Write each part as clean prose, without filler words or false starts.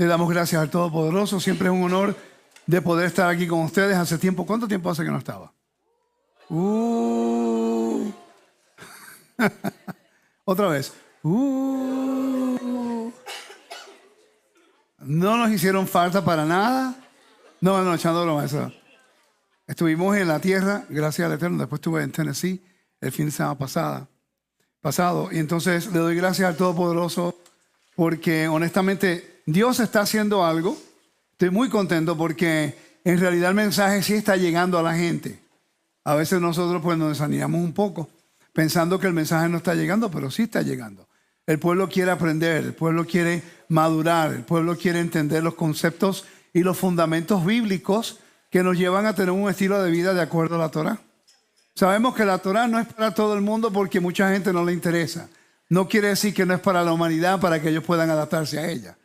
Le damos gracias al Todopoderoso. Siempre es un honor de poder estar aquí con ustedes. Hace tiempo, ¿cuánto tiempo hace que no estaba? Otra vez. No nos hicieron falta para nada. No, echando broma eso. Estuvimos en la tierra, gracias al Eterno. Después estuve en Tennessee el fin de semana pasado. Y entonces le doy gracias al Todopoderoso porque honestamente Dios está haciendo algo. Estoy muy contento porque en realidad el mensaje sí está llegando a la gente. A veces nosotros pues nos desanimamos un poco pensando que el mensaje no está llegando, pero sí está llegando. El pueblo quiere aprender, el pueblo quiere madurar, el pueblo quiere entender los conceptos y los fundamentos bíblicos que nos llevan a tener un estilo de vida de acuerdo a la Torá. Sabemos que la Torá no es para todo el mundo porque mucha gente no le interesa. No quiere decir que no es para la humanidad para que ellos puedan adaptarse a ella.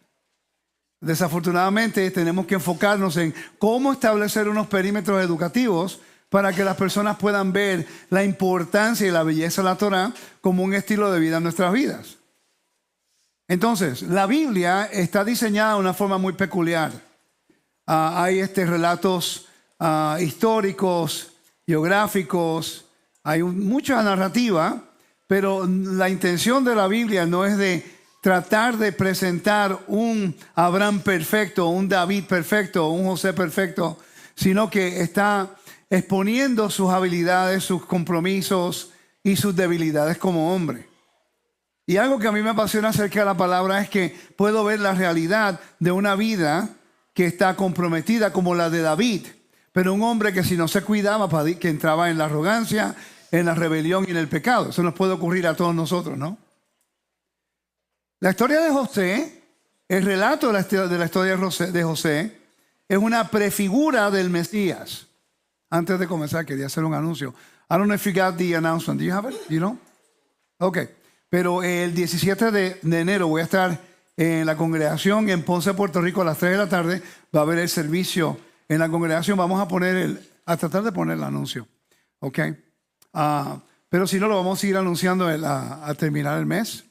Desafortunadamente tenemos que enfocarnos en cómo establecer unos perímetros educativos para que las personas puedan ver la importancia y la belleza de la Torá como un estilo de vida en nuestras vidas. Entonces, la Biblia está diseñada de una forma muy peculiar. Hay relatos históricos, geográficos, hay mucha narrativa, pero la intención de la Biblia no es de tratar de presentar un Abraham perfecto, un David perfecto, un José perfecto, sino que está exponiendo sus habilidades, sus compromisos y sus debilidades como hombre. Y algo que a mí me apasiona acerca de la palabra es que puedo ver la realidad de una vida que está comprometida como la de David, pero un hombre que si no se cuidaba, que entraba en la arrogancia, en la rebelión y en el pecado. Eso nos puede ocurrir a todos nosotros, ¿no? La historia de José, el relato de la historia de José, es una prefigura del Mesías. Antes de comenzar, quería hacer un anuncio. I don't know if you got the announcement. Do you have it? You know? Okay. Pero el 17 de enero voy a estar en la congregación en Ponce, Puerto Rico, a las 3 de la tarde. Va a haber el servicio en la congregación. Vamos a tratar de poner el anuncio. Ok. Pero si no, lo vamos a seguir anunciando a terminar el mes.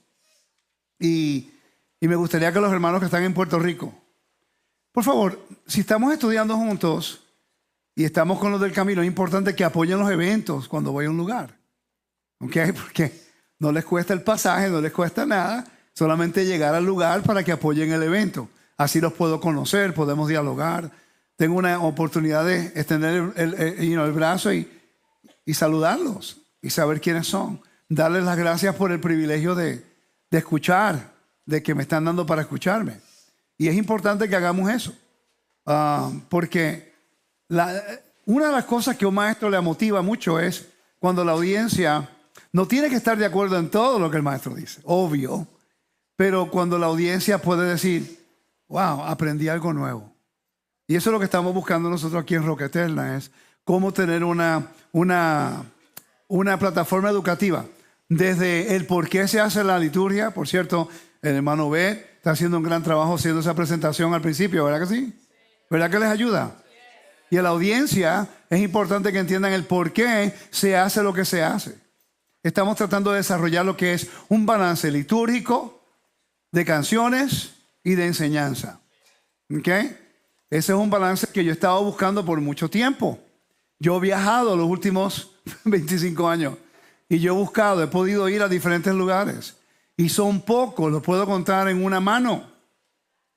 Y me gustaría que los hermanos que están en Puerto Rico, por favor, si estamos estudiando juntos y estamos con los del camino, es importante que apoyen los eventos cuando voy a un lugar. ¿Ok? Porque no les cuesta el pasaje, no les cuesta nada, solamente llegar al lugar para que apoyen el evento. Así los puedo conocer, podemos dialogar. Tengo una oportunidad de extender el brazo y saludarlos y saber quiénes son. Darles las gracias por el privilegio de escuchar, de que me están dando para escucharme. Y es importante que hagamos eso. Porque una de las cosas que a un maestro le motiva mucho es cuando la audiencia no tiene que estar de acuerdo en todo lo que el maestro dice, obvio, pero cuando la audiencia puede decir, wow, aprendí algo nuevo. Y eso es lo que estamos buscando nosotros aquí en Roca Eterna, es cómo tener una plataforma educativa. Desde el por qué se hace la liturgia, por cierto, el hermano B está haciendo un gran trabajo haciendo esa presentación al principio, ¿verdad que sí? ¿Verdad que les ayuda? Y a la audiencia es importante que entiendan el por qué se hace lo que se hace. Estamos tratando de desarrollar lo que es un balance litúrgico de canciones y de enseñanza. ¿Ok? Ese es un balance que yo he estado buscando por mucho tiempo. Yo he viajado los últimos 25 años y yo he podido ir a diferentes lugares. Y son pocos, los puedo contar en una mano,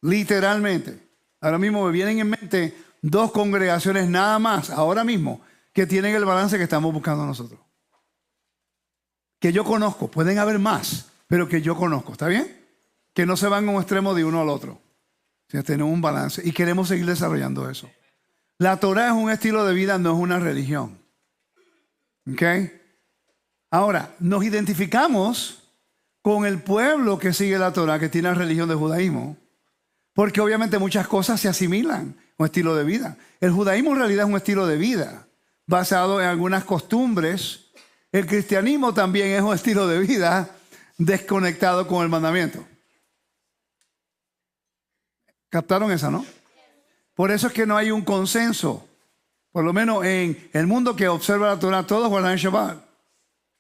literalmente. Ahora mismo me vienen en mente 2 congregaciones nada más, ahora mismo, que tienen el balance que estamos buscando nosotros. Que yo conozco, pueden haber más, pero que yo conozco, ¿está bien? Que no se van a un extremo de uno al otro. Sino tenemos un balance y queremos seguir desarrollando eso. La Torá es un estilo de vida, no es una religión. ¿Ok? Ahora, nos identificamos con el pueblo que sigue la Torá, que tiene la religión del judaísmo, porque obviamente muchas cosas se asimilan a un estilo de vida. El judaísmo en realidad es un estilo de vida basado en algunas costumbres. El cristianismo también es un estilo de vida desconectado con el mandamiento. ¿Captaron esa, no? Por eso es que no hay un consenso. Por lo menos en el mundo que observa la Torá, todos guardan el Shabbat.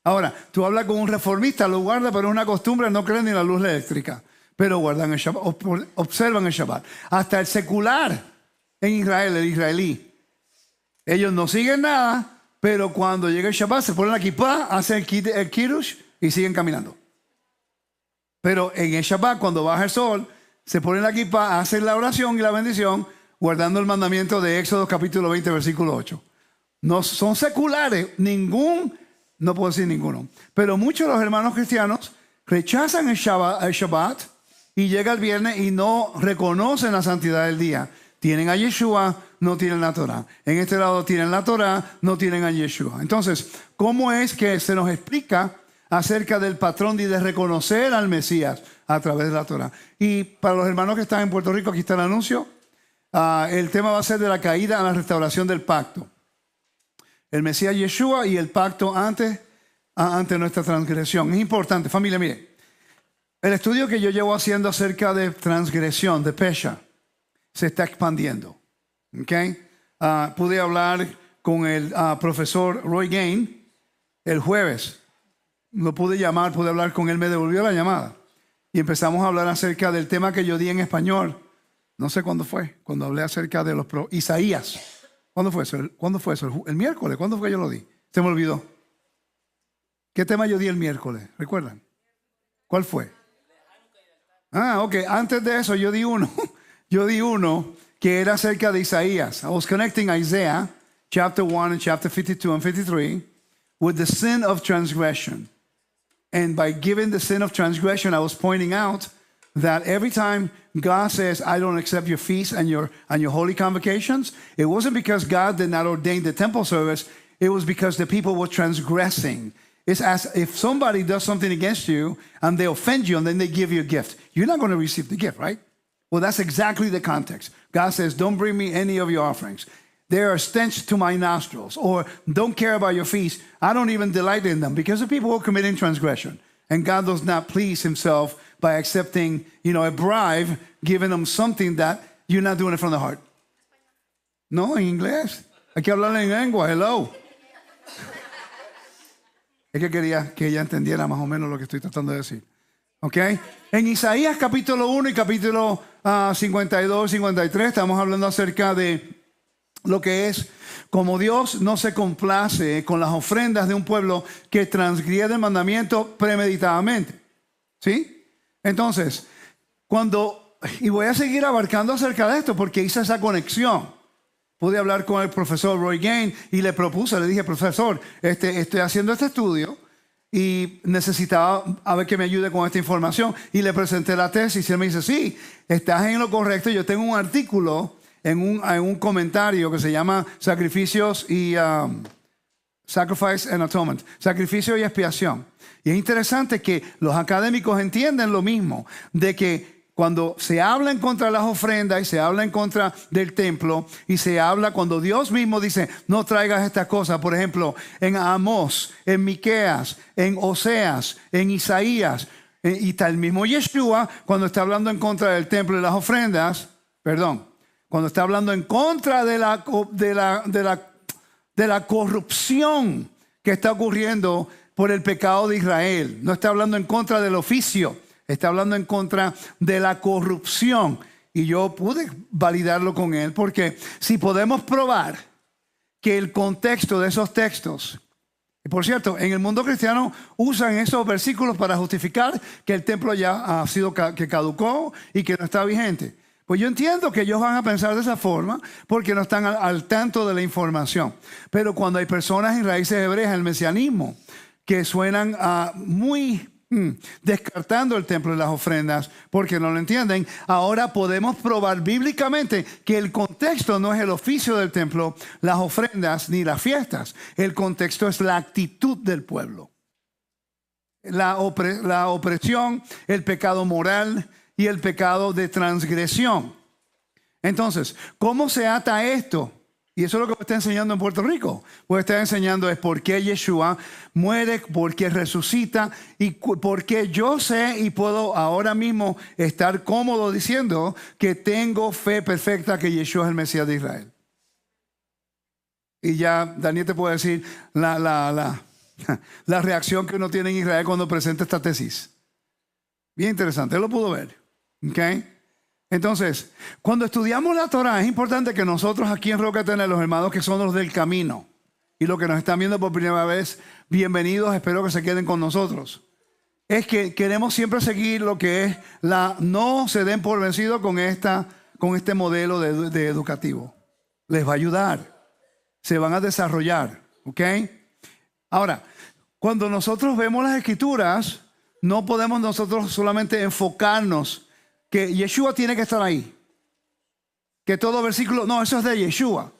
Ahora, tú hablas con un reformista, lo guarda, pero es una costumbre, no cree ni en la luz eléctrica. pero guardan el Shabbat, observan el Shabbat. Hasta el secular en Israel, el israelí, ellos no siguen nada, pero cuando llega el Shabbat se ponen la kippah, hacen el kiddush y siguen caminando. Pero en el Shabbat, cuando baja el sol, se ponen la kippah, hacen la oración y la bendición, guardando el mandamiento de Éxodo capítulo 20, versículo 8. No son seculares, no puedo decir ninguno, pero muchos de los hermanos cristianos rechazan el Shabbat y llega el viernes y no reconocen la santidad del día. Tienen a Yeshua, no tienen la Torah. En este lado tienen la Torah, no tienen a Yeshua. Entonces, ¿cómo es que se nos explica acerca del patrón y de reconocer al Mesías a través de la Torah? Y para los hermanos que están en Puerto Rico, aquí está el anuncio. El tema va a ser de la caída a la restauración del pacto. El Mesías Yeshua y el pacto ante nuestra transgresión. Es importante, familia, mire. El estudio que yo llevo haciendo acerca de transgresión, de Pesha, se está expandiendo. ¿Okay? Pude hablar con el profesor Roy Gain el jueves. Lo pude llamar, pude hablar con él, me devolvió la llamada. Y empezamos a hablar acerca del tema que yo di en español. No sé cuándo fue, cuando hablé acerca de Isaías. ¿Cuándo fue eso? ¿El miércoles? ¿Cuándo fue que yo lo di? Se me olvidó. ¿Qué tema yo di el miércoles? ¿Recuerdan? ¿Cuál fue? Ok. Antes de eso yo di uno. Yo di uno que era acerca de Isaías. I was connecting Isaiah, chapter 1 and chapter 52 and 53, with the sin of transgression. And by giving the sin of transgression, I was pointing out that every time God says, I don't accept your feasts and your holy convocations, it wasn't because God did not ordain the temple service. It was because the people were transgressing. It's as if somebody does something against you and they offend you and then they give you a gift. You're not going to receive the gift, right? Well, that's exactly the context. God says, don't bring me any of your offerings. They are a stench to my nostrils. Or don't care about your feasts. I don't even delight in them, because the people are committing transgression. And God does not please himself by accepting, a bribe, giving them something that you're not doing it from the heart. No, en inglés. Hay que hablar en lengua. Hello. Es que quería que ella entendiera más o menos lo que estoy tratando de decir. ¿Ok? En Isaías capítulo 1 y capítulo 52, 53 estamos hablando acerca de lo que es como Dios no se complace con las ofrendas de un pueblo que transgrede el mandamiento premeditadamente. ¿Sí? Entonces, y voy a seguir abarcando acerca de esto porque hice esa conexión. Pude hablar con el profesor Roy Gain y le dije, profesor, estoy haciendo este estudio y necesitaba a ver que me ayude con esta información. Y le presenté la tesis y él me dice, sí, estás en lo correcto. Yo tengo un artículo en un comentario que se llama Sacrificios y Sacrifice and Atonement, sacrificio y expiación. Y es interesante que los académicos entienden lo mismo, de que cuando se habla en contra de las ofrendas y se habla en contra del templo y se habla cuando Dios mismo dice no traigas estas cosas, por ejemplo en Amós, en Miqueas, en Oseas, en Isaías, y tal mismo Yeshua cuando está hablando en contra del templo y las ofrendas, cuando está hablando en contra de la corrupción que está ocurriendo por el pecado de Israel, no está hablando en contra del oficio, está hablando en contra de la corrupción. Y yo pude validarlo con él, porque si podemos probar que el contexto de esos textos, y por cierto, en el mundo cristiano usan esos versículos para justificar que el templo ya ha sido que caducó y que no está vigente. Pues yo entiendo que ellos van a pensar de esa forma porque no están al tanto de la información. Pero cuando hay personas en raíces hebreas, el mesianismo, que suenan muy descartando el templo y las ofrendas porque no lo entienden, ahora podemos probar bíblicamente que el contexto no es el oficio del templo, las ofrendas ni las fiestas. El contexto es la actitud del pueblo, la opresión, el pecado moral y el pecado de transgresión. Entonces, ¿cómo se ata esto? Y eso es lo que está enseñando en Puerto Rico. Pues está enseñando es por qué Yeshua muere, por qué resucita y por qué yo sé y puedo ahora mismo estar cómodo diciendo que tengo fe perfecta que Yeshua es el Mesías de Israel. Y ya Daniel te puede decir la reacción que uno tiene en Israel cuando presenta esta tesis. Bien interesante, él lo pudo ver. ¿Ok? Entonces, cuando estudiamos la Torah, es importante que nosotros aquí en Roca Eterna, los hermanos que son los del camino, y los que nos están viendo por primera vez, bienvenidos, espero que se queden con nosotros. Es que queremos siempre seguir lo que es no se den por vencidos con este modelo de educativo. Les va a ayudar. Se van a desarrollar. ¿Ok? Ahora, cuando nosotros vemos las escrituras, no podemos nosotros solamente enfocarnos que Yeshua tiene que estar ahí. Que todo versículo, no, eso es de Yeshua.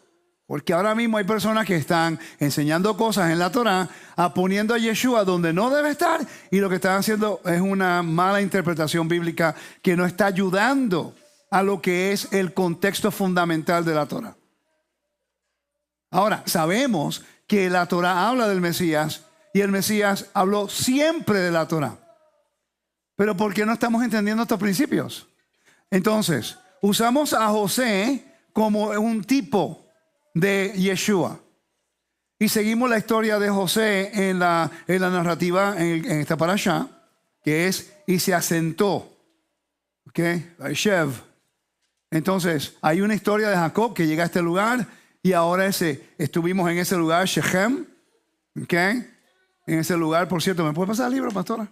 Porque ahora mismo hay personas que están enseñando cosas en la Torah, poniendo a Yeshua donde no debe estar, y lo que están haciendo es una mala interpretación bíblica que no está ayudando a lo que es el contexto fundamental de la Torah. Ahora, sabemos que la Torah habla del Mesías y el Mesías habló siempre de la Torah. Pero ¿por qué no estamos entendiendo estos principios? Entonces, usamos a José como un tipo de Yeshua. Y seguimos la historia de José en la narrativa en esta parashá, que es, y se asentó. ¿Ok? Shev. Entonces, hay una historia de Jacob que llega a este lugar y ahora estuvimos en ese lugar, Shechem. ¿Ok? En ese lugar, por cierto, ¿me puede pasar el libro, pastora?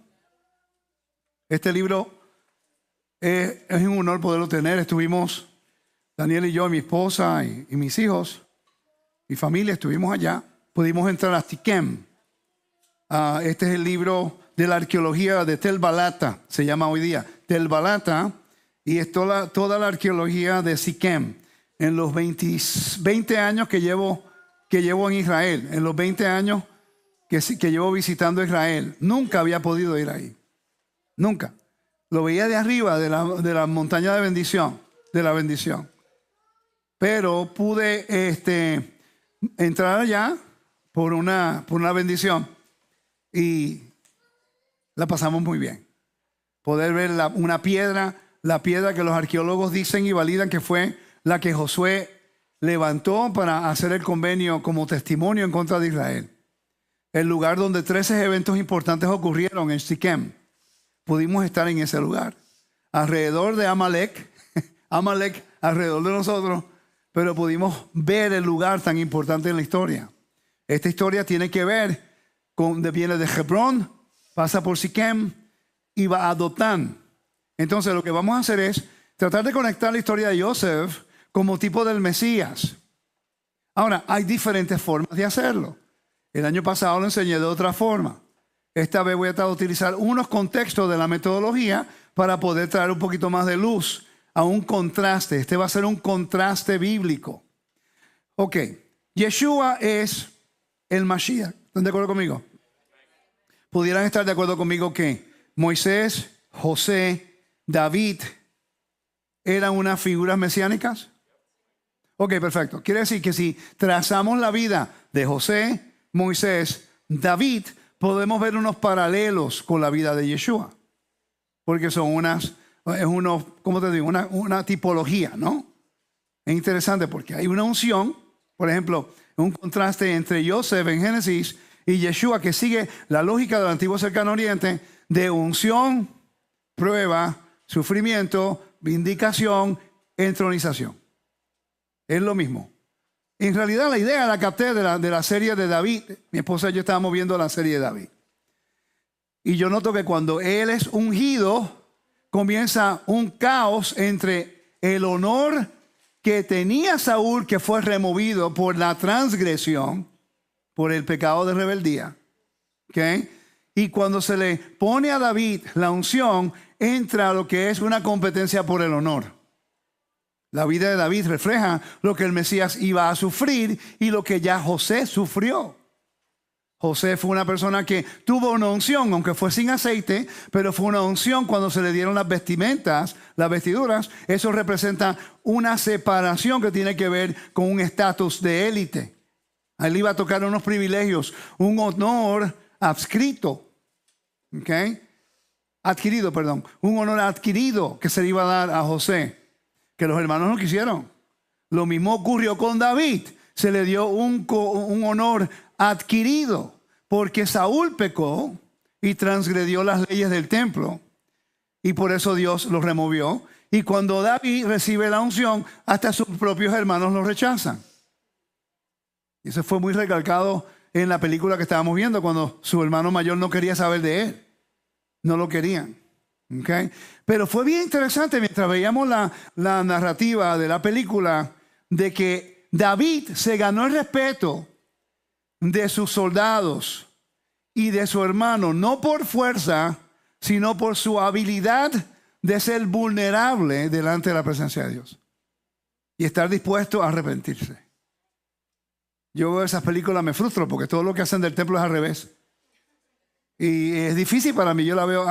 Este libro es un honor poderlo tener. Estuvimos, Daniel y yo, mi esposa y mis hijos, mi familia, estuvimos allá. Pudimos entrar a Siquem. Este es el libro de la arqueología de Tel Balata, se llama hoy día Tel Balata, y es toda la arqueología de Siquem. En los 20 años que llevo en Israel, en los 20 años que llevo visitando Israel, nunca había podido ir ahí. Nunca. Lo veía de arriba, de la montaña de la bendición. Pero pude entrar allá por una bendición y la pasamos muy bien. Poder ver una piedra, la piedra que los arqueólogos dicen y validan que fue la que Josué levantó para hacer el convenio como testimonio en contra de Israel. El lugar donde 13 eventos importantes ocurrieron en Siquem. Pudimos estar en ese lugar, alrededor de Amalek alrededor de nosotros, pero pudimos ver el lugar tan importante en la historia. Esta historia tiene que ver viene de Hebrón, pasa por Siquem y va a Dotán. Entonces lo que vamos a hacer es tratar de conectar la historia de Yosef como tipo del Mesías. Ahora, hay diferentes formas de hacerlo. El año pasado lo enseñé de otra forma. Esta vez voy a tratar de utilizar unos contextos de la metodología para poder traer un poquito más de luz a un contraste. Este va a ser un contraste bíblico. Ok, Yeshua es el Mashiach. ¿Están de acuerdo conmigo? ¿Pudieran estar de acuerdo conmigo que Moisés, José, David eran unas figuras mesiánicas? Ok, perfecto. Quiere decir que si trazamos la vida de José, Moisés, David, podemos ver unos paralelos con la vida de Yeshua. Porque son ¿cómo te digo? Una tipología, ¿no? Es interesante porque hay una unción, por ejemplo, un contraste entre Yosef en Génesis y Yeshua que sigue la lógica del antiguo cercano oriente de unción, prueba, sufrimiento, vindicación, entronización. Es lo mismo. En realidad la idea la capté de la serie de David. Mi esposa y yo estábamos viendo la serie de David. Y yo noto que cuando él es ungido, comienza un caos entre el honor que tenía Saúl, que fue removido por la transgresión, por el pecado de rebeldía. ¿Okay? Y cuando se le pone a David la unción, entra lo que es una competencia por el honor. La vida de David refleja lo que el Mesías iba a sufrir y lo que ya José sufrió. José fue una persona que tuvo una unción, aunque fue sin aceite, pero fue una unción cuando se le dieron las vestiduras. Eso representa una separación que tiene que ver con un estatus de élite. A él iba a tocar unos privilegios, un honor adscrito, un honor adquirido que se le iba a dar a José, que los hermanos no quisieron. Lo mismo ocurrió con David. Se le dio un honor adquirido porque Saúl pecó y transgredió las leyes del templo. y por eso Dios lo removió. Y cuando David recibe la unción, hasta sus propios hermanos lo rechazan. Y eso fue muy recalcado en la película que estábamos viendo, cuando su hermano mayor no quería saber de él. No lo querían. ¿Okay? Pero fue bien interesante mientras veíamos la narrativa de la película, de que David se ganó el respeto de sus soldados y de su hermano, no por fuerza, sino por su habilidad de ser vulnerable delante de la presencia de Dios y estar dispuesto a arrepentirse. Yo veo esas películas, me frustro porque todo lo que hacen del templo es al revés. Y es difícil para mí, yo la veo,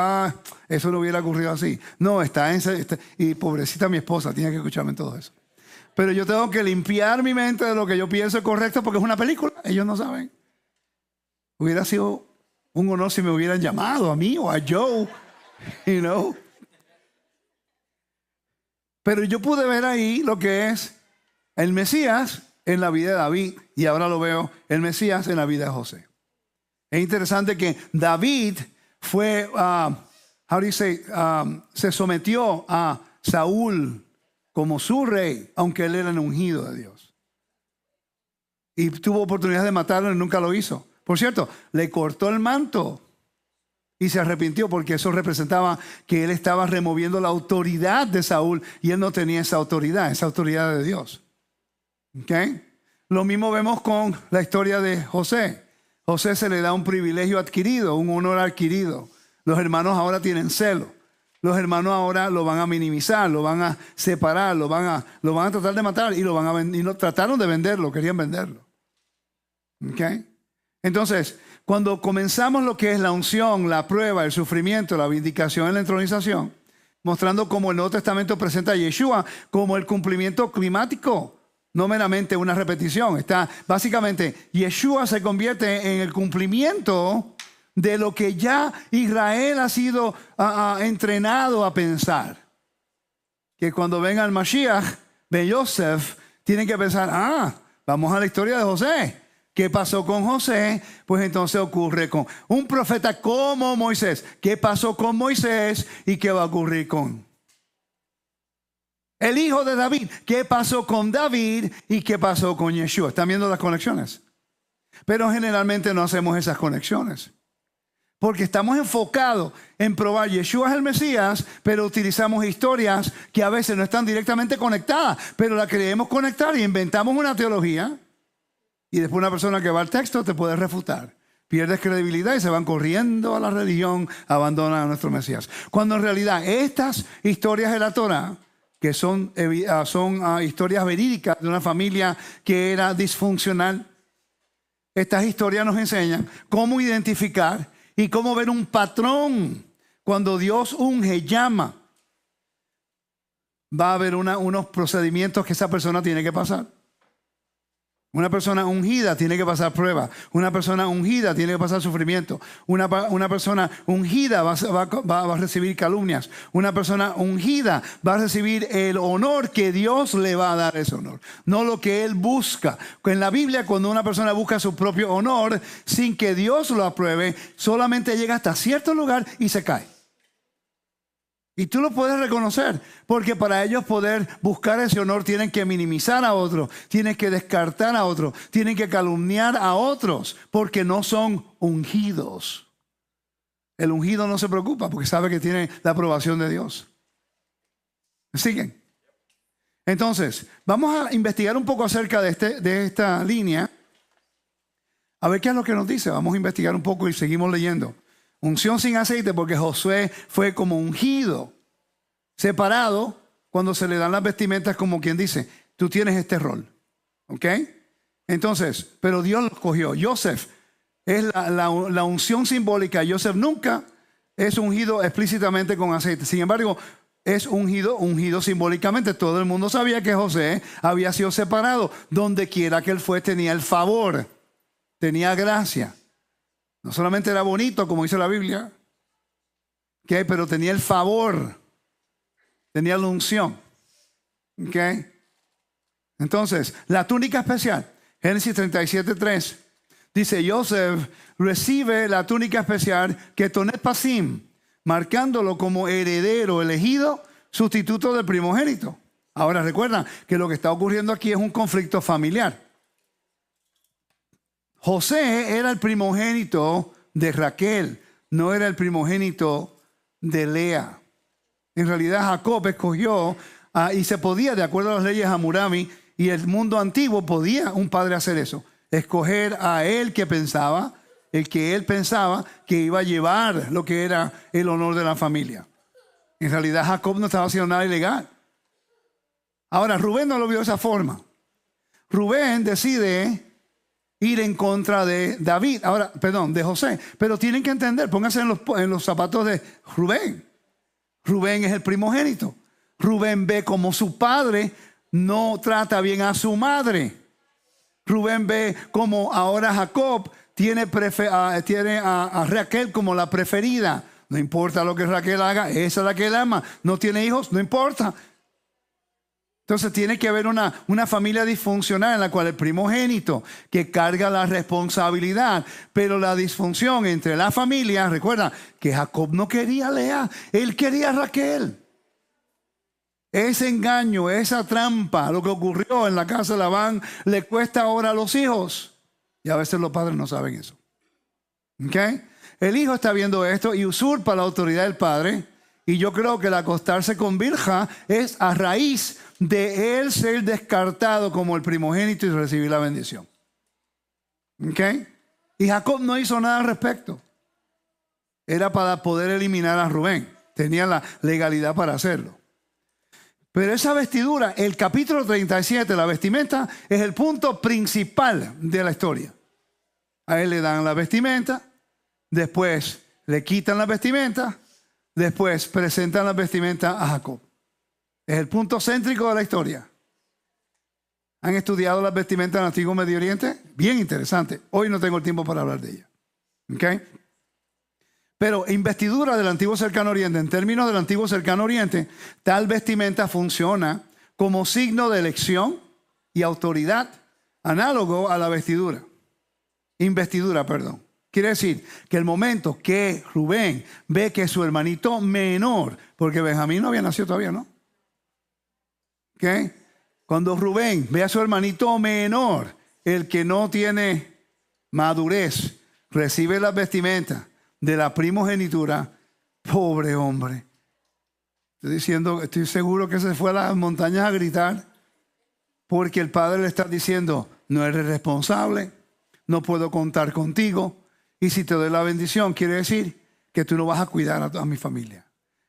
eso no hubiera ocurrido así. No, y pobrecita mi esposa, tiene que escucharme en todo eso. Pero yo tengo que limpiar mi mente de lo que yo pienso es correcto porque es una película, ellos no saben. Hubiera sido un honor si me hubieran llamado a mí o a Joe, you know. Pero yo pude ver ahí lo que es el Mesías en la vida de David, y ahora lo veo, el Mesías en la vida de José. Es interesante que David fue, se sometió a Saúl como su rey, aunque él era el ungido de Dios. Y tuvo oportunidad de matarlo y nunca lo hizo. Por cierto, le cortó el manto y se arrepintió porque eso representaba que él estaba removiendo la autoridad de Saúl y él no tenía esa autoridad de Dios. ¿Okay? Lo mismo vemos con la historia de José. José se le da un privilegio adquirido, un honor adquirido. Los hermanos ahora tienen celo. Los hermanos ahora lo van a minimizar, lo van a separar, lo van a tratar de matar y trataron de venderlo, querían venderlo. ¿Okay? Entonces, cuando comenzamos lo que es la unción, la prueba, el sufrimiento, la vindicación en la entronización, mostrando cómo el Nuevo Testamento presenta a Yeshua como el cumplimiento climático, no meramente una repetición. Básicamente, Yeshua se convierte en el cumplimiento de lo que ya Israel ha sido entrenado a pensar. Que cuando venga el Mashiach de Yosef, tienen que pensar, vamos a la historia de José. ¿Qué pasó con José? Pues entonces ocurre con un profeta como Moisés. ¿Qué pasó con Moisés? ¿Y qué va a ocurrir con el hijo de David? ¿Qué pasó con David? ¿Y qué pasó con Yeshua? ¿Están viendo las conexiones? Pero generalmente no hacemos esas conexiones. Porque estamos enfocados en probar Yeshua es el Mesías, pero utilizamos historias que a veces no están directamente conectadas, pero la queremos conectar y inventamos una teología. Y después una persona que va al texto te puede refutar. Pierdes credibilidad y se van corriendo a la religión, abandonan a nuestro Mesías. Cuando en realidad estas historias de la Torah, que son historias verídicas de una familia que era disfuncional, estas historias nos enseñan cómo identificar y cómo ver un patrón. Cuando Dios unge, llama, va a haber unos procedimientos que esa persona tiene que pasar. Una persona ungida tiene que pasar pruebas. Una persona ungida tiene que pasar sufrimiento. Una persona ungida va a recibir calumnias. Una persona ungida va a recibir el honor que Dios le va a dar, ese honor. No lo que él busca. En la Biblia, cuando una persona busca su propio honor sin que Dios lo apruebe, solamente llega hasta cierto lugar y se cae. Y tú lo puedes reconocer, porque para ellos poder buscar ese honor tienen que minimizar a otros, tienen que descartar a otros, tienen que calumniar a otros, porque no son ungidos. El ungido no se preocupa porque sabe que tiene la aprobación de Dios. ¿Me siguen? Entonces, vamos a investigar un poco acerca de esta línea. A ver qué es lo que nos dice. Vamos a investigar un poco y seguimos leyendo. Unción sin aceite, porque Josué fue como ungido, separado, cuando se le dan las vestimentas, como quien dice, tú tienes este rol. ¿Ok? Entonces, pero Dios lo escogió. Joseph es la unción simbólica. Joseph nunca es ungido explícitamente con aceite. Sin embargo, es ungido simbólicamente. Todo el mundo sabía que José había sido separado. Donde quiera que él fue, tenía el favor, tenía gracia. No solamente era bonito, como dice la Biblia, ¿okay? Pero tenía el favor, tenía la unción. ¿Okay? Entonces, la túnica especial, Génesis 37:3, dice, Joseph recibe la túnica especial que Tonet Pasim, marcándolo como heredero elegido, sustituto del primogénito. Ahora recuerdan que lo que está ocurriendo aquí es un conflicto familiar. José era el primogénito de Raquel, no era el primogénito de Lea. En realidad Jacob escogió y se podía, de acuerdo a las leyes Hammurabi y el mundo antiguo, podía un padre hacer eso. Escoger a él que pensaba, el que él pensaba que iba a llevar lo que era el honor de la familia. En realidad Jacob no estaba haciendo nada ilegal. Ahora Rubén no lo vio de esa forma. Rubén decide ir en contra de David, de José. Pero tienen que entender, pónganse en los zapatos de Rubén. Rubén es el primogénito. Rubén ve como su padre no trata bien a su madre. Rubén ve como ahora Jacob tiene a Raquel como la preferida. No importa lo que Raquel haga, esa es la que él ama. No tiene hijos, no importa. Entonces tiene que haber una familia disfuncional en la cual el primogénito que carga la responsabilidad, pero la disfunción entre la familia, recuerda que Jacob no quería a Lea, él quería a Raquel. Ese engaño, esa trampa, lo que ocurrió en la casa de Labán, le cuesta ahora a los hijos. Y a veces los padres no saben eso. ¿Okay? El hijo está viendo esto y usurpa la autoridad del padre. Y yo creo que el acostarse con Bilha es a raíz de él ser descartado como el primogénito y recibir la bendición. ¿Ok? Y Jacob no hizo nada al respecto. Era para poder eliminar a Rubén. Tenía la legalidad para hacerlo. Pero esa vestidura, el capítulo 37, la vestimenta, es el punto principal de la historia. A él le dan la vestimenta, después le quitan la vestimenta, después presentan la vestimenta a Jacob. Es el punto céntrico de la historia. ¿Han estudiado las vestimentas del Antiguo Medio Oriente? Bien interesante. Hoy no tengo el tiempo para hablar de ella. ¿Okay? Pero investidura del Antiguo Cercano Oriente, en términos del Antiguo Cercano Oriente, tal vestimenta funciona como signo de elección y autoridad, análogo a la investidura, perdón. Quiere decir que el momento que Rubén ve que su hermanito menor, porque Benjamín no había nacido todavía, ¿no? ¿Okay? Cuando Rubén ve a su hermanito menor, el que no tiene madurez, recibe las vestimentas de la primogenitura, pobre hombre. Estoy seguro que se fue a las montañas a gritar, porque el padre le está diciendo, no eres responsable, no puedo contar contigo, y si te doy la bendición, quiere decir que tú no vas a cuidar a toda mi familia.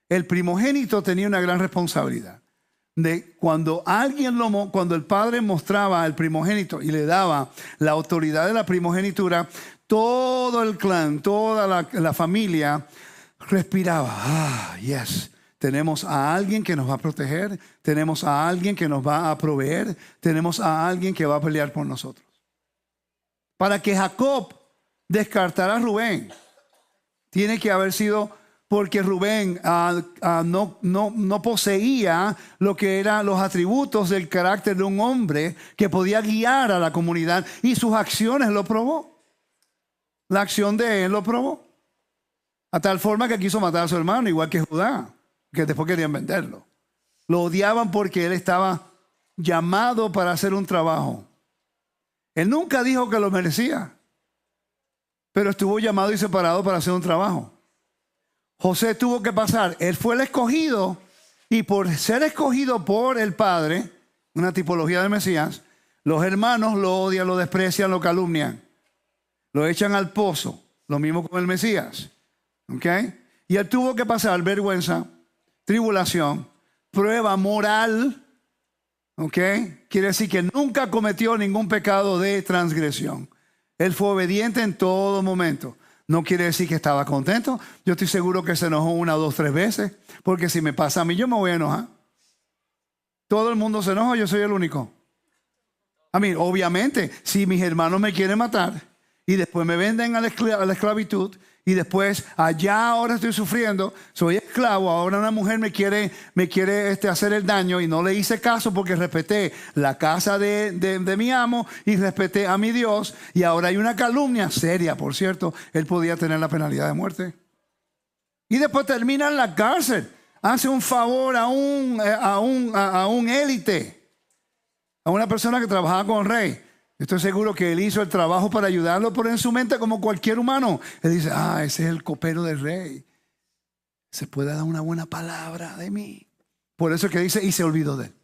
El primogénito tenía una gran responsabilidad. Cuando el padre mostraba al primogénito y le daba la autoridad de la primogenitura, todo el clan, toda la familia respiraba. Yes, tenemos a alguien que nos va a proteger, tenemos a alguien que nos va a proveer, tenemos a alguien que va a pelear por nosotros. Para que Jacob descartara a Rubén, tiene que haber sido porque Rubén no poseía lo que eran los atributos del carácter de un hombre que podía guiar a la comunidad, y sus acciones lo probó. La acción de él lo probó. A tal forma que quiso matar a su hermano, igual que Judá, que después querían venderlo. Lo odiaban porque él estaba llamado para hacer un trabajo. Él nunca dijo que lo merecía, pero estuvo llamado y separado para hacer un trabajo. José tuvo que pasar, él fue el escogido, y por ser escogido por el padre, una tipología del Mesías, los hermanos lo odian, lo desprecian, lo calumnian, lo echan al pozo. Lo mismo con el Mesías. ¿Okay? Y él tuvo que pasar vergüenza, tribulación, prueba moral. ¿Okay? Quiere decir que nunca cometió ningún pecado de transgresión. Él fue obediente en todo momento. No quiere decir que estaba contento. Yo estoy seguro que se enojó 1, 2, 3 veces. Porque si me pasa a mí, yo me voy a enojar. Todo el mundo se enoja, yo soy el único. Obviamente, si mis hermanos me quieren matar y después me venden a la esclavitud, y después allá ahora estoy sufriendo, soy esclavo, ahora una mujer me quiere hacer el daño y no le hice caso porque respeté la casa de mi amo y respeté a mi Dios, y ahora hay una calumnia seria, por cierto, él podía tener la penalidad de muerte. Y después termina en la cárcel. Hace un favor a un élite, a una persona que trabajaba con el rey. Estoy seguro que él hizo el trabajo para ayudarlo, pero en su mente, como cualquier humano, él dice, ese es el copero del rey. Se puede dar una buena palabra de mí. Por eso es que dice, y se olvidó de él.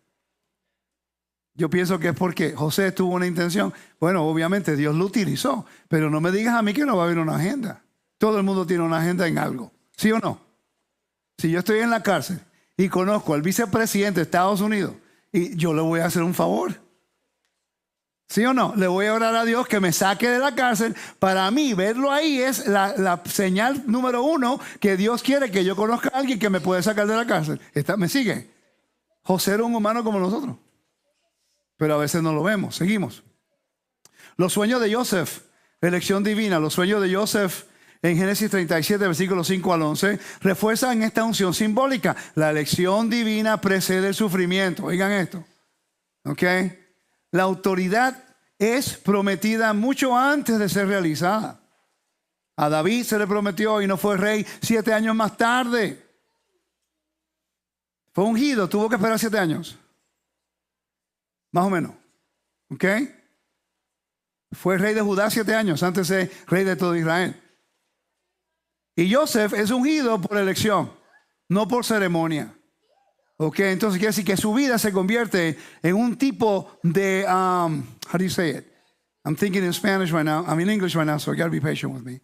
Yo pienso que es porque José tuvo una intención. Bueno, obviamente Dios lo utilizó, pero no me digas a mí que no va a haber una agenda. Todo el mundo tiene una agenda en algo, ¿sí o no? Si yo estoy en la cárcel y conozco al vicepresidente de Estados Unidos, y yo le voy a hacer un favor, ¿sí o no? Le voy a orar a Dios que me saque de la cárcel. Para mí, verlo ahí es la señal número 1 que Dios quiere que yo conozca a alguien que me puede sacar de la cárcel. ¿Me sigue? José era un humano como nosotros, pero a veces no lo vemos. Seguimos. Los sueños de Joseph, elección divina. Los sueños de Joseph en Génesis 37, versículos 5 al 11, refuerzan esta unción simbólica. La elección divina precede el sufrimiento. Oigan esto. ¿Ok? La autoridad es prometida mucho antes de ser realizada. A David se le prometió y no fue rey 7 años más tarde. Fue ungido, tuvo que esperar 7 años. Más o menos. ¿Ok? Fue rey de Judá 7 años antes de ser rey de todo Israel. Y Joseph es ungido por elección, no por ceremonia. Ok, entonces quiere decir que su vida se convierte en un tipo de, how do you say it? I'm thinking in Spanish right now. I'm in English right now, so you got to be patient with me.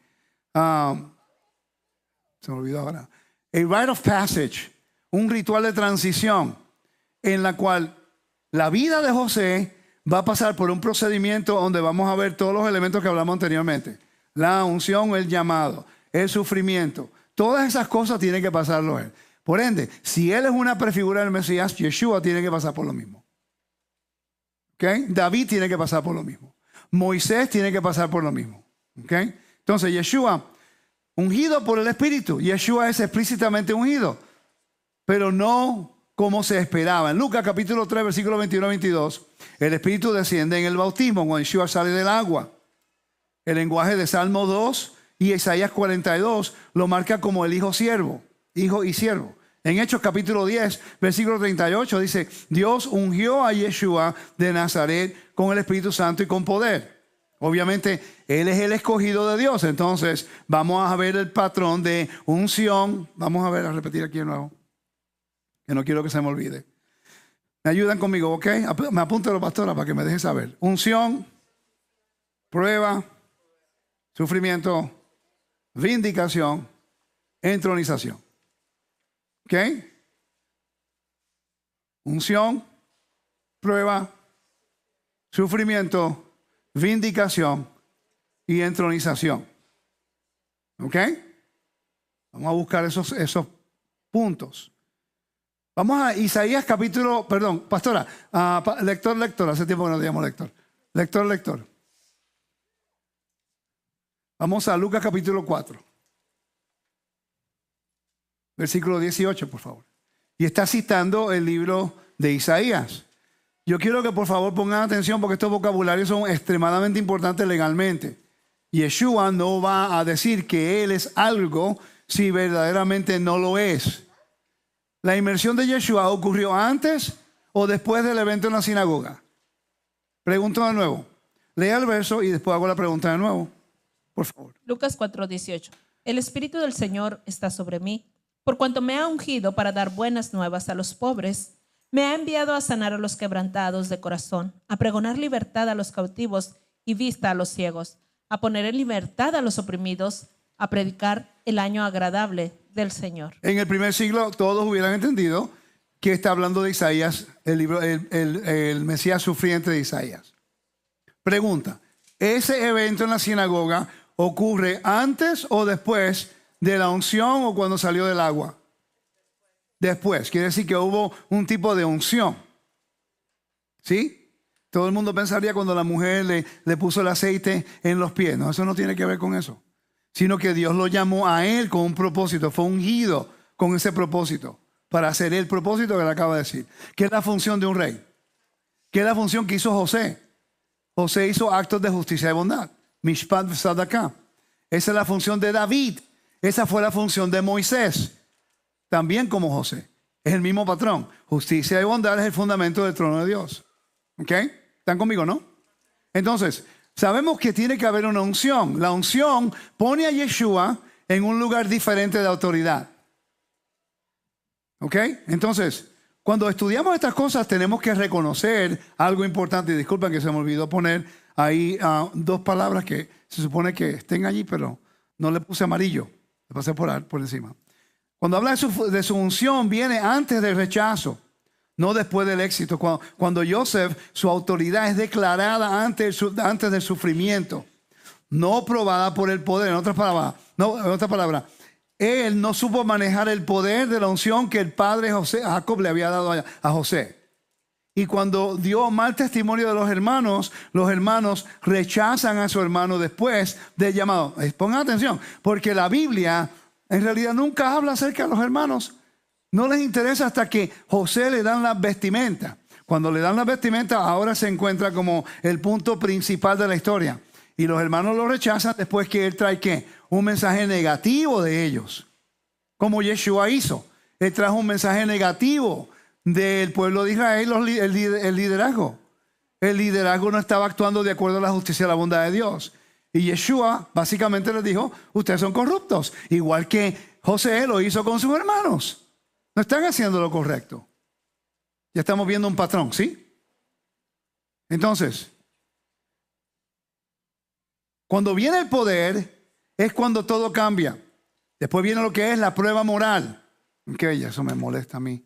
Se me olvidó ahora. A rite of passage, un ritual de transición en la cual la vida de José va a pasar por un procedimiento donde vamos a ver todos los elementos que hablamos anteriormente. La unción, el llamado, el sufrimiento. Todas esas cosas tienen que pasarlo él. Por ende, si él es una prefigura del Mesías, Yeshua tiene que pasar por lo mismo. ¿Okay? David tiene que pasar por lo mismo. Moisés tiene que pasar por lo mismo. ¿Okay? Entonces, Yeshua, ungido por el Espíritu. Yeshua es explícitamente ungido, pero no como se esperaba. En Lucas capítulo 3, versículo 21-22, el Espíritu desciende en el bautismo cuando Yeshua sale del agua. El lenguaje de Salmo 2 y Isaías 42 lo marca como el hijo siervo, hijo y siervo. En Hechos capítulo 10, versículo 38 dice, Dios ungió a Yeshua de Nazaret con el Espíritu Santo y con poder. Obviamente, él es el escogido de Dios. Entonces, vamos a ver el patrón de unción. Vamos a repetir aquí de nuevo, que no quiero que se me olvide. Me ayudan conmigo, ¿ok? Me apúntalo, pastora, para que me deje saber. Unción, prueba, sufrimiento, vindicación, entronización. ¿Ok? Unción, prueba, sufrimiento, vindicación y entronización. ¿Ok? Vamos a buscar esos puntos. Vamos a Isaías capítulo, pastora, lector, hace tiempo que no te llamo lector. Lector. Vamos a Lucas capítulo 4. Versículo 18, por favor. Y está citando el libro de Isaías. Yo quiero que por favor pongan atención porque estos vocabularios son extremadamente importantes legalmente. Yeshua no va a decir que él es algo si verdaderamente no lo es. ¿La inmersión de Yeshua ocurrió antes o después del evento en la sinagoga? Pregunto de nuevo. Lea el verso y después hago la pregunta de nuevo. Por favor. Lucas 4:18. El Espíritu del Señor está sobre mí, por cuanto me ha ungido para dar buenas nuevas a los pobres. Me ha enviado a sanar a los quebrantados de corazón, a pregonar libertad a los cautivos y vista a los ciegos, a poner en libertad a los oprimidos, a predicar el año agradable del Señor. En el primer siglo todos hubieran entendido que está hablando de Isaías, el Mesías sufriente de Isaías. Pregunta, ¿ese evento en la sinagoga ocurre antes o después de la unción o cuando salió del agua? Después. Quiere decir que hubo un tipo de unción. ¿Sí? Todo el mundo pensaría cuando la mujer le puso el aceite en los pies. No, eso no tiene que ver con eso. Sino que Dios lo llamó a él con un propósito. Fue ungido con ese propósito para hacer el propósito que le acaba de decir. ¿Qué es la función de un rey? ¿Qué es la función que hizo José? José hizo actos de justicia y bondad. Mishpat v'tzedakah. Esa es la función de David. Esa fue la función de Moisés, también como José. Es el mismo patrón. Justicia y bondad es el fundamento del trono de Dios. ¿Ok? ¿Están conmigo, no? Entonces, sabemos que tiene que haber una unción. La unción pone a Yeshua en un lugar diferente de autoridad. ¿Ok? Entonces, cuando estudiamos estas cosas tenemos que reconocer algo importante. Y disculpen que se me olvidó poner ahí dos palabras que se supone que estén allí, pero no le puse amarillo. Le pasé por encima. Cuando habla de su unción, viene antes del rechazo, no después del éxito. Cuando Joseph, su autoridad es declarada antes del sufrimiento, no probada por el poder. En otras palabras, él no supo manejar el poder de la unción que el padre Jacob le había dado a José. Y cuando dio mal testimonio de los hermanos rechazan a su hermano después del llamado. Pongan atención, porque la Biblia en realidad nunca habla acerca de los hermanos. No les interesa hasta que José le dan las vestimentas. Cuando le dan las vestimentas, ahora se encuentra como el punto principal de la historia. Y los hermanos lo rechazan después que él trae ¿qué? Un mensaje negativo de ellos. Como Yeshua hizo. Él trajo un mensaje negativo del pueblo de Israel, el liderazgo. El liderazgo no estaba actuando de acuerdo a la justicia y la bondad de Dios. Y Yeshua básicamente les dijo, ustedes son corruptos. Igual que José lo hizo con sus hermanos. No están haciendo lo correcto. Ya estamos viendo un patrón, ¿sí? Entonces, cuando viene el poder, es cuando todo cambia. Después viene lo que es la prueba moral. Ok, eso me molesta a mí.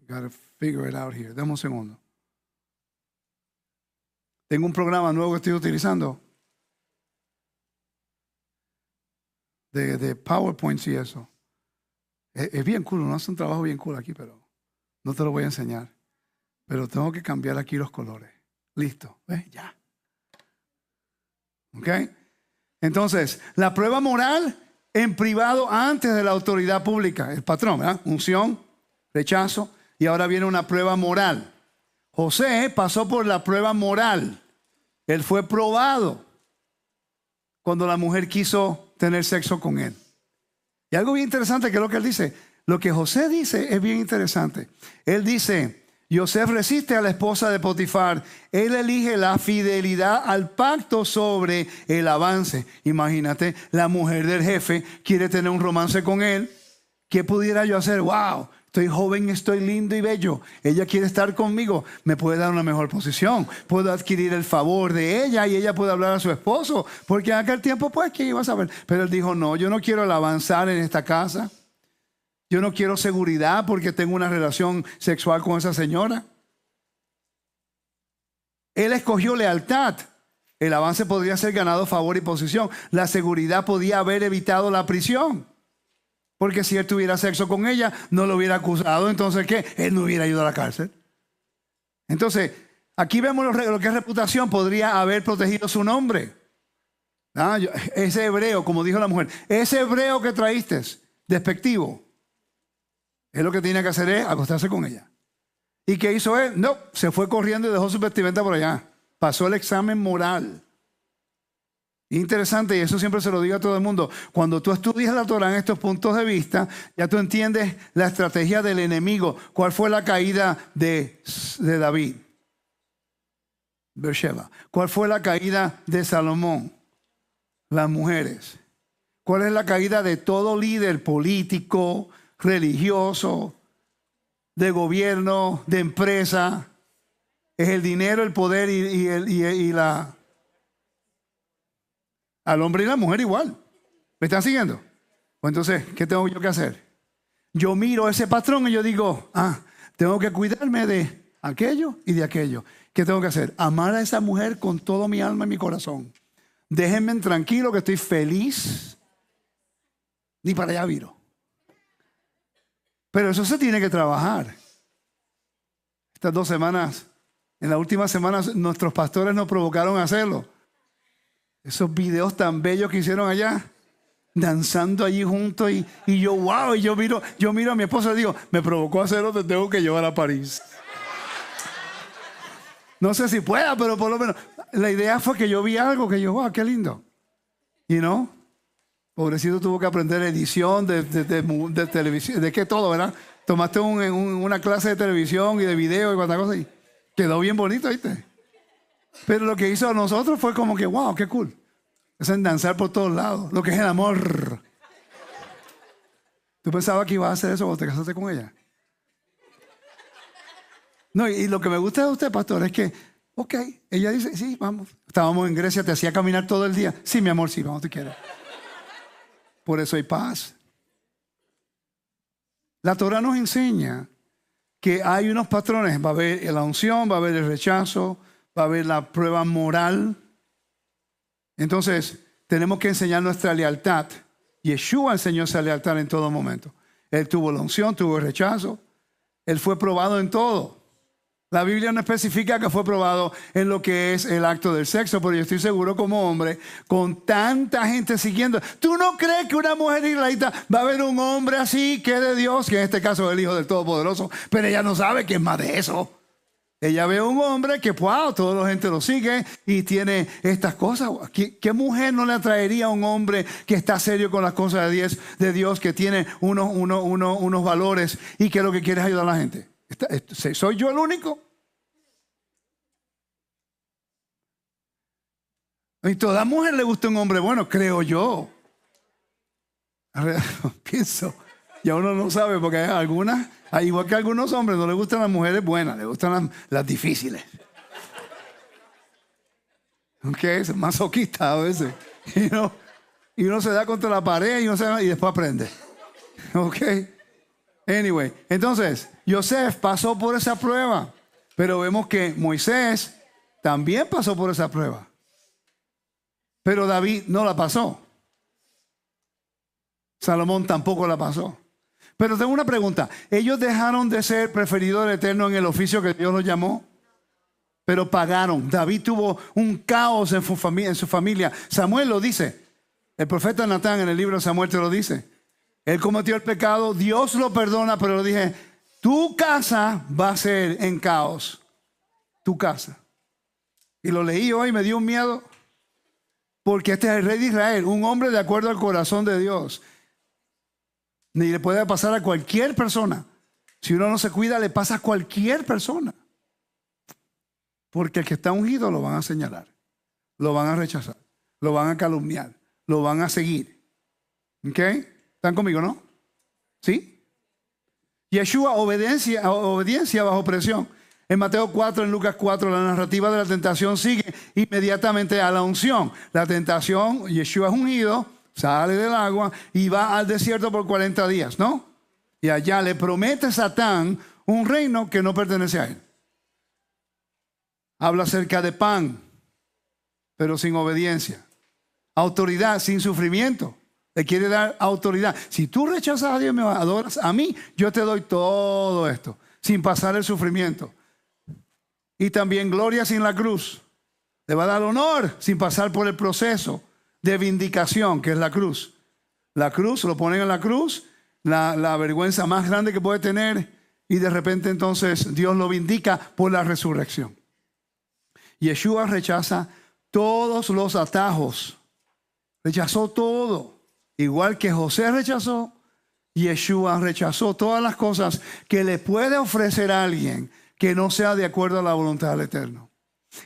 Gotta figure it out here. Dame un segundo. Tengo un programa nuevo que estoy utilizando. De PowerPoint y eso. Es bien cool, no hace un trabajo bien cool aquí, pero no te lo voy a enseñar. Pero tengo que cambiar aquí los colores. Listo, ¿ves? Ya. ¿Ok? Entonces, la prueba moral en privado antes de la autoridad pública. El patrón, ¿verdad? Unción, rechazo. Y ahora viene una prueba moral. José pasó por la prueba moral. Él fue probado cuando la mujer quiso tener sexo con él. Y algo bien interesante que es lo que él dice. Lo que José dice es bien interesante. Él dice, José resiste a la esposa de Potifar. Él elige la fidelidad al pacto sobre el avance. Imagínate, la mujer del jefe quiere tener un romance con él. ¿Qué pudiera yo hacer? ¡Wow! Estoy joven, estoy lindo y bello. Ella quiere estar conmigo. Me puede dar una mejor posición. Puedo adquirir el favor de ella y ella puede hablar a su esposo. Porque en aquel tiempo, pues, ¿qué iba a saber? Pero él dijo, no, yo no quiero el avanzar en esta casa. Yo no quiero seguridad porque tengo una relación sexual con esa señora. Él escogió lealtad. El avance podría ser ganado favor y posición. La seguridad podía haber evitado la prisión. Porque si él tuviera sexo con ella, no lo hubiera acusado. Entonces, ¿qué? Él no hubiera ido a la cárcel. Entonces, aquí vemos lo que es reputación. Podría haber protegido su nombre. Ese hebreo, como dijo la mujer, ese hebreo que traíste, despectivo, él lo que tenía que hacer es acostarse con ella. ¿Y qué hizo él? No, se fue corriendo y dejó su vestimenta por allá. Pasó el examen moral. Interesante, y eso siempre se lo digo a todo el mundo. Cuando tú estudias la Torah en estos puntos de vista, ya tú entiendes la estrategia del enemigo. ¿Cuál fue la caída de David? Beersheba. ¿Cuál fue la caída de Salomón? Las mujeres. ¿Cuál es la caída de todo líder político, religioso, de gobierno, de empresa? Es el dinero, el poder y la... Al hombre y la mujer igual. ¿Me están siguiendo? Pues entonces, ¿qué tengo yo que hacer? Yo miro ese patrón y yo digo, tengo que cuidarme de aquello y de aquello. ¿Qué tengo que hacer? Amar a esa mujer con todo mi alma y mi corazón. Déjenme tranquilo que estoy feliz. Ni para allá viro. Pero eso se tiene que trabajar. Estas 2 semanas, en las últimas semanas, nuestros pastores nos provocaron a hacerlo. Esos videos tan bellos que hicieron allá, danzando allí juntos y yo, wow, y yo miro a mi esposa y digo, me provocó hacerlo, te tengo que llevar a París. No sé si pueda, pero por lo menos la idea fue que yo vi algo que yo, wow, qué lindo. You know? Pobrecito tuvo que aprender edición de televisión, de qué todo, ¿verdad? Tomaste una clase de televisión y de video y cuántas cosas y quedó bien bonito, ¿viste? Pero lo que hizo a nosotros fue como que, wow, qué cool. Es en danzar por todos lados, lo que es el amor. ¿Tú pensabas que ibas a hacer eso cuando te casaste con ella? No, y lo que me gusta de usted, pastor, es que, ok, ella dice, sí, vamos. Estábamos en Grecia, te hacía caminar todo el día. Sí, mi amor, sí, vamos, te quiero. Por eso hay paz. La Torah nos enseña que hay unos patrones. Va a haber la unción, va a haber el rechazo, va a haber la prueba moral. Entonces, tenemos que enseñar nuestra lealtad. Yeshua enseñó esa lealtad en todo momento. Él tuvo la unción, tuvo el rechazo. Él fue probado en todo. La Biblia no especifica que fue probado en lo que es el acto del sexo, pero yo estoy seguro como hombre, con tanta gente siguiendo, ¿tú no crees que una mujer israelita va a ver un hombre así que es de Dios, que en este caso es el Hijo del Todopoderoso, pero ella no sabe que es más de eso? Ella ve a un hombre que, wow, toda la gente lo sigue y tiene estas cosas. ¿Qué mujer no le atraería a un hombre que está serio con las cosas de Dios, que tiene unos valores y que lo que quiere es ayudar a la gente? ¿Soy yo el único? Y toda mujer le gusta un hombre bueno, creo yo. Pienso. Ya uno no sabe porque hay algunas, igual que a algunos hombres, no les gustan las mujeres buenas, les gustan las difíciles. Aunque es masoquista a veces. Y uno se da contra la pared y después aprende. Ok. Anyway, entonces, Yosef pasó por esa prueba, pero vemos que Moisés también pasó por esa prueba. Pero David no la pasó. Salomón tampoco la pasó. Pero tengo una pregunta. ¿Ellos dejaron de ser preferidos del Eterno en el oficio que Dios los llamó? Pero pagaron. David tuvo un caos en su familia. Samuel lo dice. El profeta Natán en el libro de Samuel te lo dice. Él cometió el pecado, Dios lo perdona, pero le dije, tu casa va a ser en caos. Tu casa. Y lo leí hoy y me dio un miedo. Porque este es el rey de Israel, un hombre de acuerdo al corazón de Dios. Ni le puede pasar a cualquier persona. Si uno no se cuida, le pasa a cualquier persona. Porque el que está ungido lo van a señalar, lo van a rechazar, lo van a calumniar, lo van a seguir. ¿Ok? ¿Están conmigo, no? ¿Sí? Yeshua, obediencia bajo presión. En Mateo 4, en Lucas 4, la narrativa de la tentación sigue inmediatamente a la unción. La tentación, Yeshua es ungido, sale del agua y va al desierto por 40 días, ¿no? Y allá le promete Satán un reino que no pertenece a él. Habla acerca de pan, pero sin obediencia. Autoridad sin sufrimiento. Le quiere dar autoridad. Si tú rechazas a Dios y me adoras a mí, yo te doy todo esto, sin pasar el sufrimiento. Y también gloria sin la cruz. Le va a dar honor sin pasar por el proceso de vindicación, que es la cruz. La cruz, lo ponen en la cruz, la vergüenza más grande que puede tener, y de repente entonces Dios lo vindica por la resurrección. Yeshua rechaza todos los atajos. Rechazó todo. Igual que José rechazó, Yeshua rechazó todas las cosas que le puede ofrecer a alguien que no sea de acuerdo a la voluntad del Eterno.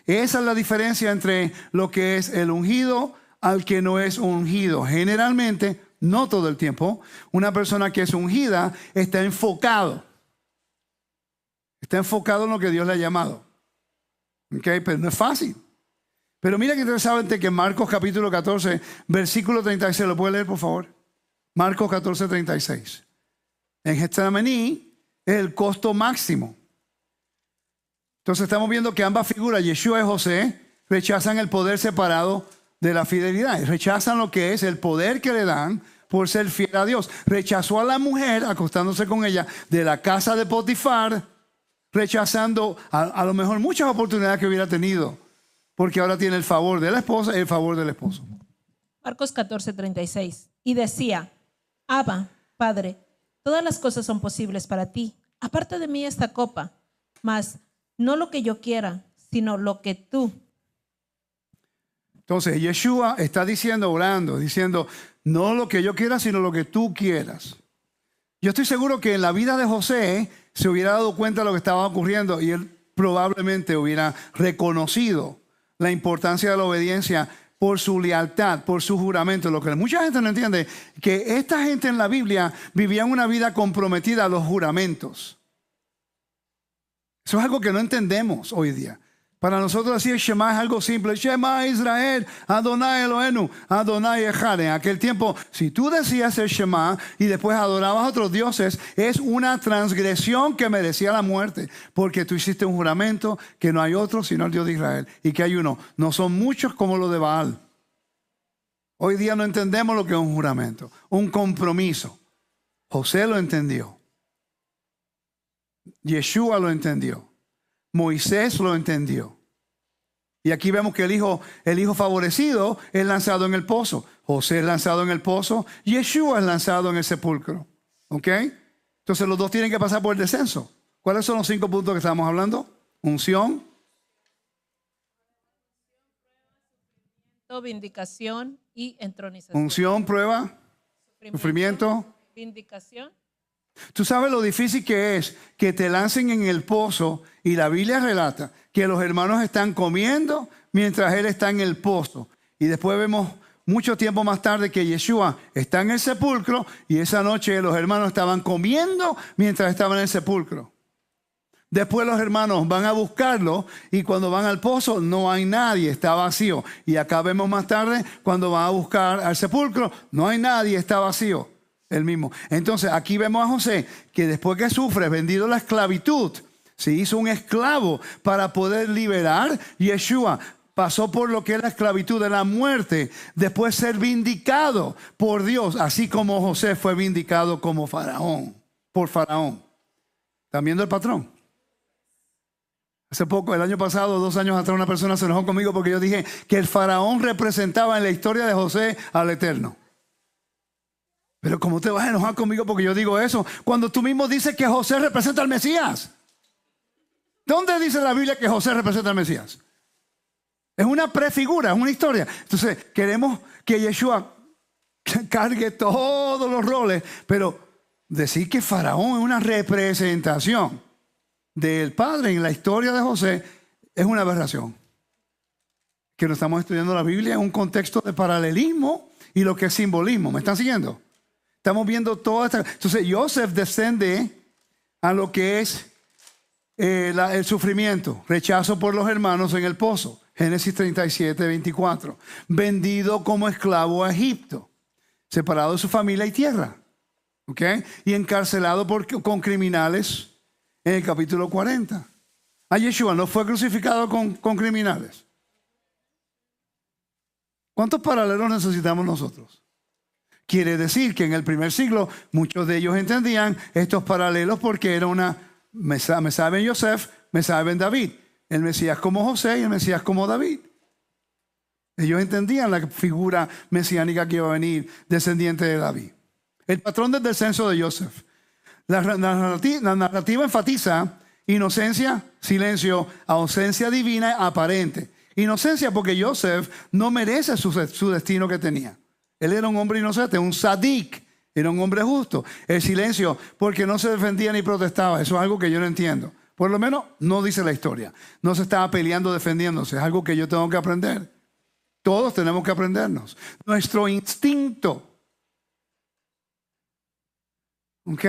Esa es la diferencia entre lo que es el ungido al que no es ungido. Generalmente, no todo el tiempo, una persona que es ungida está enfocado. Está enfocado en lo que Dios le ha llamado. ¿Okay? Pero no es fácil. Pero mira que interesante que Marcos capítulo 14, versículo 36, ¿lo puede leer por favor? Marcos 14, 36. En Getsemaní es el costo máximo. Entonces estamos viendo que ambas figuras, Yeshua y José, rechazan el poder separado de la fidelidad. Rechazan lo que es el poder que le dan por ser fiel a Dios. Rechazó a la mujer acostándose con ella de la casa de Potifar, rechazando a lo mejor muchas oportunidades que hubiera tenido, porque ahora tiene el favor de la esposa y el favor del esposo. Marcos 14, 36. Y decía, Abba, Padre, todas las cosas son posibles para ti. Aparte de mí esta copa, mas no lo que yo quiera, sino lo que tú. Entonces Yeshua está diciendo, orando, diciendo, no lo que yo quiera, sino lo que tú quieras. Yo estoy seguro que en la vida de José se hubiera dado cuenta de lo que estaba ocurriendo y él probablemente hubiera reconocido la importancia de la obediencia por su lealtad, por su juramento. Lo que mucha gente no entiende, que esta gente en la Biblia vivían una vida comprometida a los juramentos. Eso es algo que no entendemos hoy día. Para nosotros decir Shema es algo simple. Shema Israel, Adonai Elohenu, Adonai Echad. En aquel tiempo, si tú decías el Shema y después adorabas a otros dioses, es una transgresión que merecía la muerte. Porque tú hiciste un juramento que no hay otro sino el Dios de Israel. Y que hay uno. No son muchos como los de Baal. Hoy día no entendemos lo que es un juramento. Un compromiso. José lo entendió. Yeshua lo entendió. Moisés lo entendió. Y aquí vemos que el hijo favorecido es lanzado en el pozo. José es lanzado en el pozo. Yeshua es lanzado en el sepulcro. ¿Ok? Entonces los dos tienen que pasar por el descenso. ¿Cuáles son los 5 puntos que estamos hablando? Unción. Vindicación y entronización. Unción, prueba. Sufrimiento. Vindicación. Tú sabes lo difícil que es que te lancen en el pozo y la Biblia relata que los hermanos están comiendo mientras él está en el pozo. Y después vemos mucho tiempo más tarde que Yeshua está en el sepulcro y esa noche los hermanos estaban comiendo mientras estaban en el sepulcro. Después los hermanos van a buscarlo y cuando van al pozo no hay nadie, está vacío. Y acá vemos más tarde cuando van a buscar al sepulcro, no hay nadie, está vacío. El mismo. Entonces aquí vemos a José que después que sufre, vendido la esclavitud, se hizo un esclavo para poder liberar. Yeshua pasó por lo que es la esclavitud de la muerte, después ser vindicado por Dios, así como José fue vindicado como Faraón, por Faraón. ¿Están viendo el patrón? Hace poco, el año pasado, 2 años atrás, una persona se enojó conmigo porque yo dije que el Faraón representaba en la historia de José al Eterno. Pero ¿cómo te vas a enojar conmigo porque yo digo eso? Cuando tú mismo dices que José representa al Mesías. ¿Dónde dice la Biblia que José representa al Mesías? Es una prefigura, es una historia. Entonces queremos que Yeshua cargue todos los roles, pero decir que Faraón es una representación del Padre en la historia de José es una aberración. Que no estamos estudiando la Biblia en un contexto de paralelismo y lo que es simbolismo. ¿Me están siguiendo? Estamos viendo toda esta... Entonces, Joseph descende a lo que es el sufrimiento, rechazo por los hermanos en el pozo. Génesis 37, 24. Vendido como esclavo a Egipto, separado de su familia y tierra. ¿Ok? Y encarcelado con criminales en el capítulo 40. A Yeshua no fue crucificado con criminales. ¿Cuántos paralelos necesitamos nosotros? Quiere decir que en el primer siglo muchos de ellos entendían estos paralelos porque era una Mesías ben Yosef, Mesías ben David. El Mesías como José y el Mesías como David. Ellos entendían la figura mesiánica que iba a venir descendiente de David. El patrón del descenso de Joseph. La narrativa enfatiza inocencia, silencio, ausencia divina aparente. Inocencia porque Joseph no merece su destino que tenía. Él era un hombre inocente, un sadik, era un hombre justo. El silencio, porque no se defendía ni protestaba. Eso es algo que yo no entiendo. Por lo menos no dice la historia. No se estaba peleando, defendiéndose. Es algo que yo tengo que aprender. Todos tenemos que aprendernos. Nuestro instinto. ¿Ok?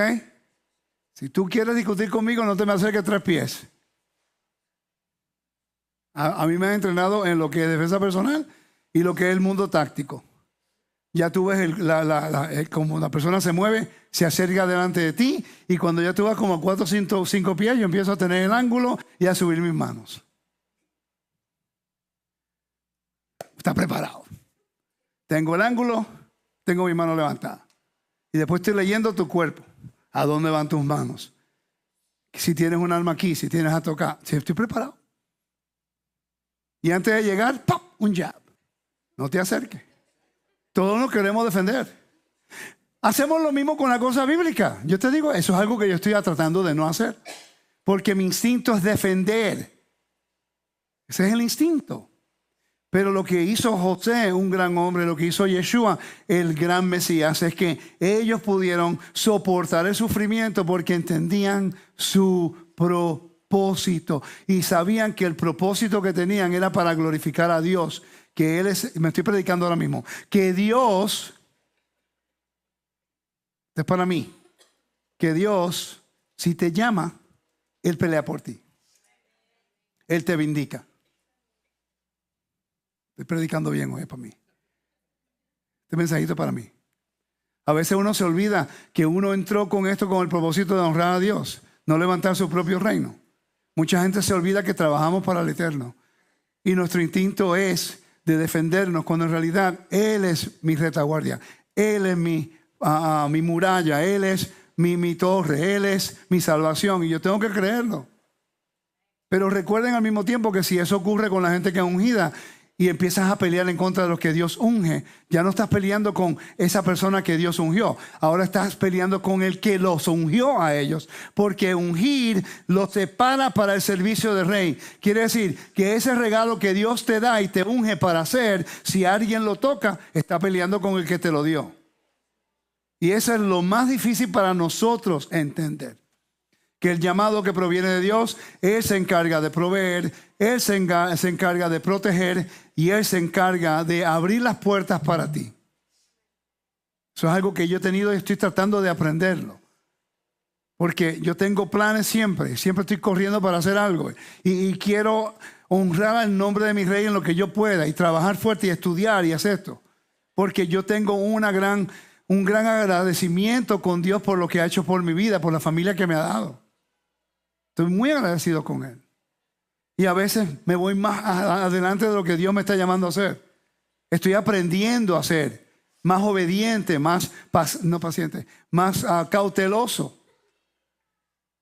Si tú quieres discutir conmigo, no te me acerques 3 pies. A mí me han entrenado en lo que es defensa personal y lo que es el mundo táctico. Ya tú ves como la persona se mueve, se acerca delante de ti y cuando ya tú vas como a 4 o 5 pies, yo empiezo a tener el ángulo y a subir mis manos. Está preparado. Tengo el ángulo, tengo mi mano levantada. Y después estoy leyendo tu cuerpo. ¿A dónde van tus manos? Si tienes un arma aquí, si tienes a tocar. Si estoy preparado. Y antes de llegar, ¡pum! Un jab. No te acerques. Todos nos queremos defender. Hacemos lo mismo con la cosa bíblica. Yo te digo, eso es algo que yo estoy tratando de no hacer. Porque mi instinto es defender. Ese es el instinto. Pero lo que hizo José, un gran hombre, lo que hizo Yeshua, el gran Mesías, es que ellos pudieron soportar el sufrimiento porque entendían su propósito y sabían que el propósito que tenían era para glorificar a Dios, que Él es, me estoy predicando ahora mismo, que Dios, es para mí, que Dios, si te llama, Él pelea por ti. Él te vindica. Estoy predicando bien hoy, es para mí. Este mensajito es para mí. A veces uno se olvida que uno entró con esto con el propósito de honrar a Dios, no levantar su propio reino. Mucha gente se olvida que trabajamos para el Eterno. Y nuestro instinto es de defendernos, cuando en realidad Él es mi retaguardia. Él es mi muralla. Él es mi torre. Él es mi salvación. Y yo tengo que creerlo. Pero recuerden al mismo tiempo que si eso ocurre con la gente que es ungida y empiezas a pelear en contra de los que Dios unge, ya no estás peleando con esa persona que Dios ungió. Ahora estás peleando con el que los ungió a ellos. Porque ungir los separa para el servicio del rey. Quiere decir que ese regalo que Dios te da y te unge para hacer, si alguien lo toca, está peleando con el que te lo dio. Y eso es lo más difícil para nosotros entender. Que el llamado que proviene de Dios, Él se encarga de proveer, Él se encarga de proteger y Él se encarga de abrir las puertas para ti. Eso es algo que yo he tenido y estoy tratando de aprenderlo. Porque yo tengo planes siempre estoy corriendo para hacer algo. Y quiero honrar el nombre de mi rey en lo que yo pueda y trabajar fuerte y estudiar y hacer esto. Porque yo tengo un gran agradecimiento con Dios por lo que ha hecho por mi vida, por la familia que me ha dado. Estoy muy agradecido con Él. Y a veces me voy más adelante de lo que Dios me está llamando a hacer. Estoy aprendiendo a ser más obediente, más cauteloso.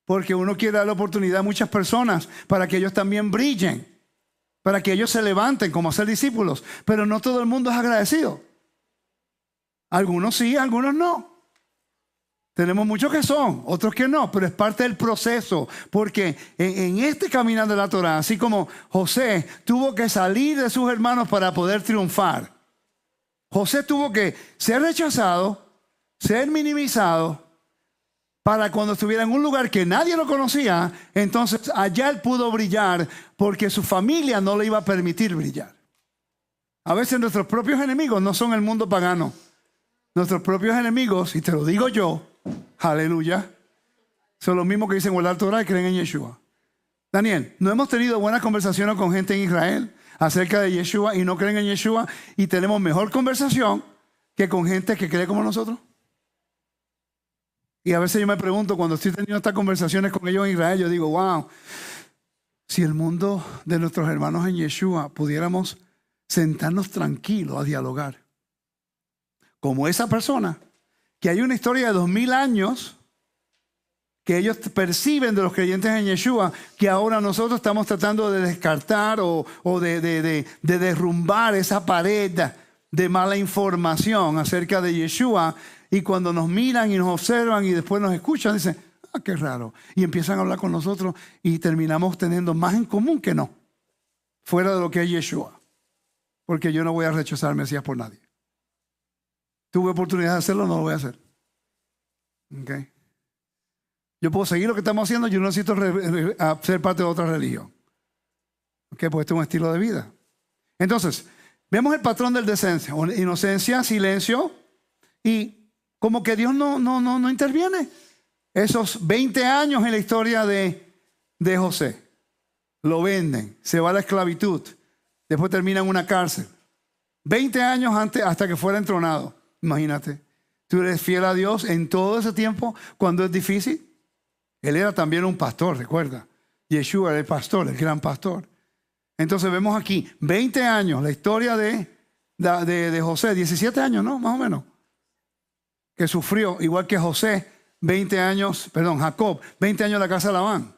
Porque uno quiere dar la oportunidad a muchas personas para que ellos también brillen. Para que ellos se levanten como ser discípulos. Pero no todo el mundo es agradecido. Algunos sí, algunos no. Tenemos muchos que son, otros que no, pero es parte del proceso. Porque en este caminar de la Torah, así como José tuvo que salir de sus hermanos para poder triunfar, José tuvo que ser rechazado, ser minimizado, para cuando estuviera en un lugar que nadie lo conocía, entonces allá él pudo brillar porque su familia no le iba a permitir brillar. A veces nuestros propios enemigos no son el mundo pagano. Nuestros propios enemigos, y te lo digo yo, aleluya, son los mismos que dicen guardar Torah y creen en Yeshua. Daniel, ¿no hemos tenido buenas conversaciones con gente en Israel acerca de Yeshua y no creen en Yeshua y tenemos mejor conversación que con gente que cree como nosotros? Y a veces yo me pregunto, cuando estoy teniendo estas conversaciones con ellos en Israel, yo digo, wow, si el mundo de nuestros hermanos en Yeshua pudiéramos sentarnos tranquilos a dialogar. Como esa persona, que hay una historia de 2000 años que ellos perciben de los creyentes en Yeshua, que ahora nosotros estamos tratando de descartar o de derrumbar esa pared de mala información acerca de Yeshua. Y cuando nos miran y nos observan y después nos escuchan, dicen, ah, qué raro. Y empiezan a hablar con nosotros y terminamos teniendo más en común que no, fuera de lo que es Yeshua. Porque yo no voy a rechazar al Mesías por nadie. Tuve oportunidad de hacerlo, no lo voy a hacer. Okay. Yo puedo seguir lo que estamos haciendo, yo no necesito ser parte de otra religión. Okay, pues este es un estilo de vida. Entonces, vemos el patrón del decencia, inocencia, silencio, y como que Dios no interviene. Esos 20 años en la historia de José, lo venden, se va a la esclavitud, después termina en una cárcel. 20 años antes, hasta que fuera entronado. Imagínate, tú eres fiel a Dios en todo ese tiempo cuando es difícil. Él era también un pastor, recuerda. Yeshua era el pastor, el gran pastor. Entonces vemos aquí 20 años, la historia de José, 17 años, ¿no? Más o menos. Que sufrió, igual que José, Jacob, 20 años en la casa de Labán.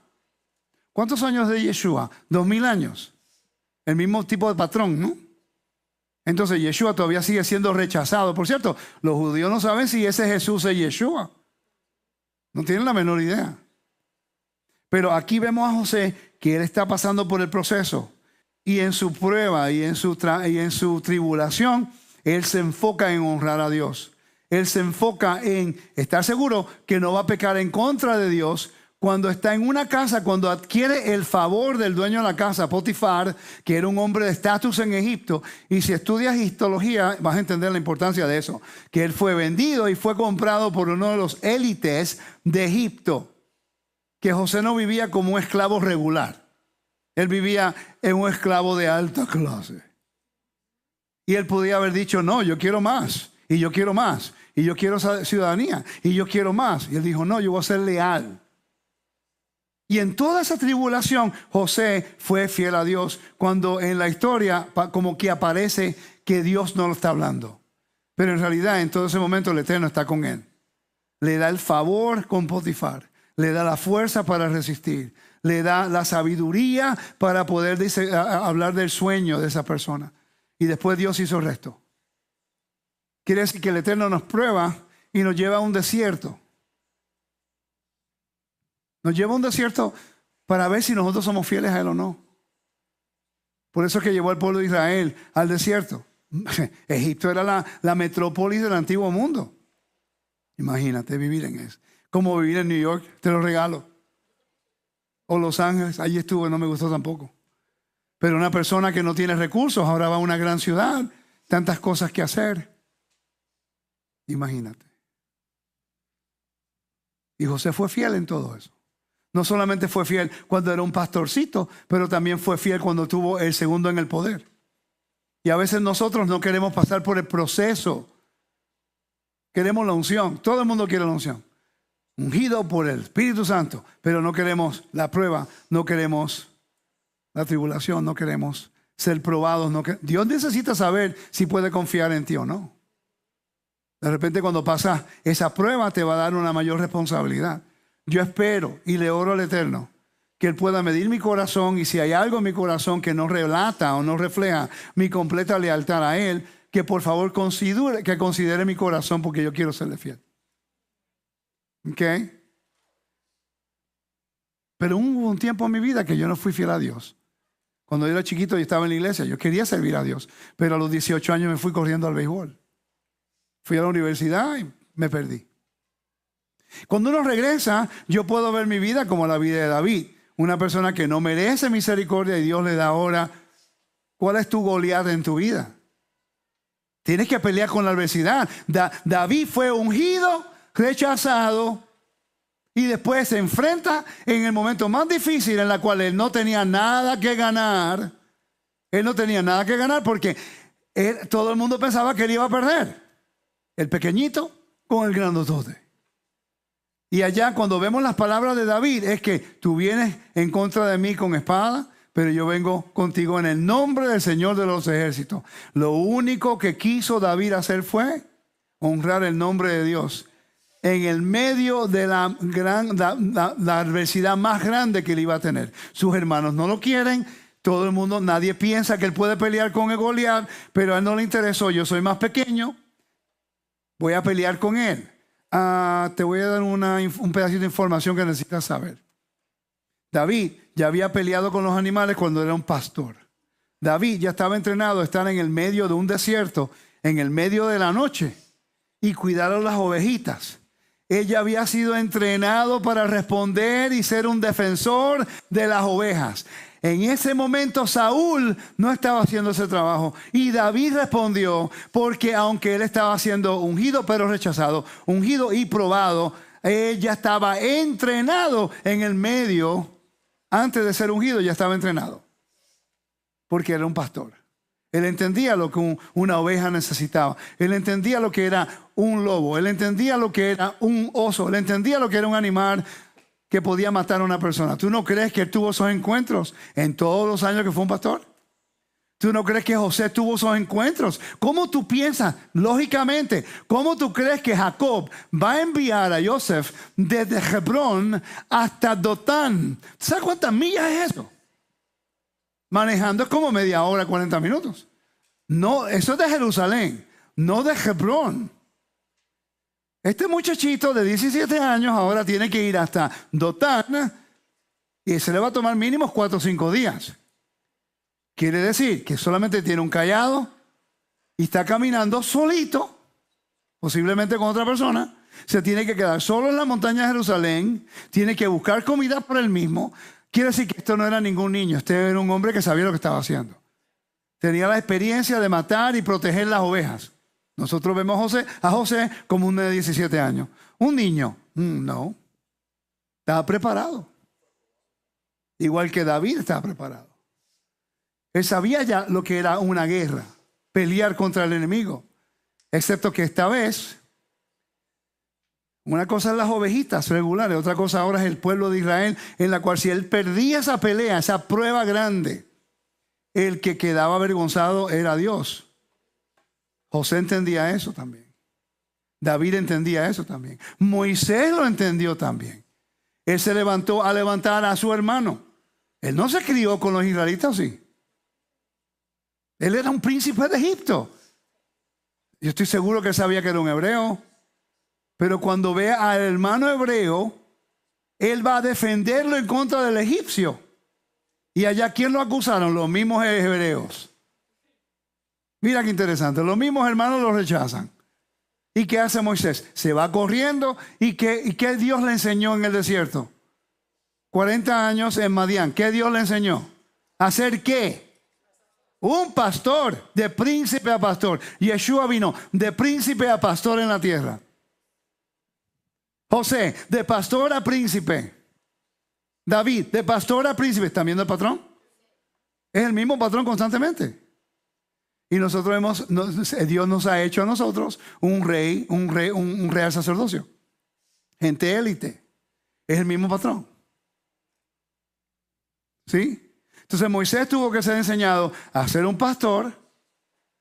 ¿Cuántos años de Yeshua? 2000 años. El mismo tipo de patrón, ¿no? Entonces Yeshua todavía sigue siendo rechazado. Por cierto, los judíos no saben si ese Jesús es Yeshua. No tienen la menor idea. Pero aquí vemos a José que él está pasando por el proceso. y en su prueba y en su tribulación, él se enfoca en honrar a Dios. Él se enfoca en estar seguro que no va a pecar en contra de Dios. Cuando está en una casa, cuando adquiere el favor del dueño de la casa, Potifar, que era un hombre de estatus en Egipto, y si estudias histología vas a entender la importancia de eso, que él fue vendido y fue comprado por uno de los élites de Egipto, que José no vivía como un esclavo regular, él vivía en un esclavo de alta clase. Y él podía haber dicho, no, yo quiero más, y yo quiero más, y yo quiero ciudadanía, y yo quiero más. Y él dijo, no, yo voy a ser leal. Y en toda esa tribulación, José fue fiel a Dios. Cuando en la historia como que aparece que Dios no lo está hablando. Pero en realidad en todo ese momento el Eterno está con él. Le da el favor con Potifar. Le da la fuerza para resistir. Le da la sabiduría para poder hablar del sueño de esa persona. Y después Dios hizo el resto. Quiere decir que el Eterno nos prueba y nos lleva a un desierto. Nos lleva a un desierto para ver si nosotros somos fieles a Él o no. Por eso es que llevó al pueblo de Israel al desierto. Egipto era la metrópolis del antiguo mundo. Imagínate vivir en eso. Como vivir en New York, te lo regalo. O Los Ángeles, allí estuve, no me gustó tampoco. Pero una persona que no tiene recursos, ahora va a una gran ciudad, tantas cosas que hacer. Imagínate. Y José fue fiel en todo eso. No solamente fue fiel cuando era un pastorcito, pero también fue fiel cuando tuvo el segundo en el poder. Y a veces nosotros no queremos pasar por el proceso. Queremos la unción. Todo el mundo quiere la unción. Ungido por el Espíritu Santo. Pero no queremos la prueba. No queremos la tribulación. No queremos ser probados. Dios necesita saber si puede confiar en ti o no. De repente cuando pasa esa prueba te va a dar una mayor responsabilidad. Yo espero y le oro al Eterno que Él pueda medir mi corazón, y si hay algo en mi corazón que no relata o no refleja mi completa lealtad a Él, que por favor considere mi corazón, porque yo quiero serle fiel. ¿Ok? Pero hubo un tiempo en mi vida que yo no fui fiel a Dios. Cuando yo era chiquito y estaba en la iglesia, yo quería servir a Dios, pero a los 18 años me fui corriendo al béisbol. Fui a la universidad y me perdí. Cuando uno regresa, yo puedo ver mi vida como la vida de David. Una persona que no merece misericordia y Dios le da ahora. ¿Cuál es tu Goliat en tu vida? Tienes que pelear con la adversidad. David fue ungido, rechazado, y después se enfrenta en el momento más difícil en el cual él no tenía nada que ganar. Él no tenía nada que ganar porque todo el mundo pensaba que él iba a perder. El pequeñito con el grandotote. Y allá cuando vemos las palabras de David es que tú vienes en contra de mí con espada, pero yo vengo contigo en el nombre del Señor de los ejércitos. Lo único que quiso David hacer fue honrar el nombre de Dios en el medio de la adversidad más grande que él iba a tener. Sus hermanos no lo quieren. Todo el mundo, nadie piensa que él puede pelear con el Goliat, pero a él no le interesó. Yo soy más pequeño, voy a pelear con él. Te voy a dar un pedacito de información que necesitas saber. David ya había peleado con los animales cuando era un pastor. David ya estaba entrenado a estar en el medio de un desierto, en el medio de la noche, y cuidar a las ovejitas. Él ya había sido entrenado para responder y ser un defensor de las ovejas. En ese momento Saúl no estaba haciendo ese trabajo, y David respondió, porque aunque él estaba siendo ungido pero rechazado, ungido y probado, él ya estaba entrenado en el medio. Antes de ser ungido ya estaba entrenado, porque era un pastor. Él entendía lo que una oveja necesitaba. Él entendía lo que era un lobo. Él entendía lo que era un oso. Él entendía lo que era un animal que podía matar a una persona. ¿Tú no crees que él tuvo esos encuentros en todos los años que fue un pastor? ¿Tú no crees que José tuvo esos encuentros? ¿Cómo tú piensas, lógicamente, cómo tú crees que Jacob va a enviar a Joseph desde Hebrón hasta Dotán? ¿Sabes cuántas millas es eso? Manejando es como media hora, 40 minutos. No, eso es de Jerusalén, no de Hebrón. Este muchachito de 17 años ahora tiene que ir hasta Dotán y se le va a tomar mínimo 4 o 5 días. Quiere decir que solamente tiene un cayado y está caminando solito, posiblemente con otra persona. Se tiene que quedar solo en la montaña de Jerusalén, tiene que buscar comida por él mismo. Quiere decir que esto no era ningún niño, este era un hombre que sabía lo que estaba haciendo. Tenía la experiencia de matar y proteger las ovejas. Nosotros vemos a José como un de 17 años. Un niño, no. Estaba preparado. Igual que David estaba preparado. Él sabía ya lo que era una guerra, pelear contra el enemigo. Excepto que esta vez, una cosa es las ovejitas regulares, otra cosa ahora es el pueblo de Israel, en la cual si él perdía esa pelea, esa prueba grande, el que quedaba avergonzado era Dios. José entendía eso también. David entendía eso también. Moisés lo entendió también. Él se levantó a levantar a su hermano. Él no se crió con los israelitas, sí. Él era un príncipe de Egipto. Yo estoy seguro que él sabía que era un hebreo. Pero cuando ve al hermano hebreo, él va a defenderlo en contra del egipcio. Y allá, ¿quién lo acusaron? Los mismos hebreos. Mira qué interesante. Los mismos hermanos lo rechazan. ¿Y qué hace Moisés? Se va corriendo. ¿Y qué Dios le enseñó en el desierto? 40 años en Madián. ¿Qué Dios le enseñó? ¿Hacer qué? Un pastor, de príncipe a pastor. Yeshua vino de príncipe a pastor en la tierra. José, de pastor a príncipe. David, de pastor a príncipe. ¿Están viendo el patrón? Es el mismo patrón constantemente. Y nosotros Dios nos ha hecho a nosotros un real sacerdocio. Gente élite. Es el mismo patrón. ¿Sí? Entonces Moisés tuvo que ser enseñado a ser un pastor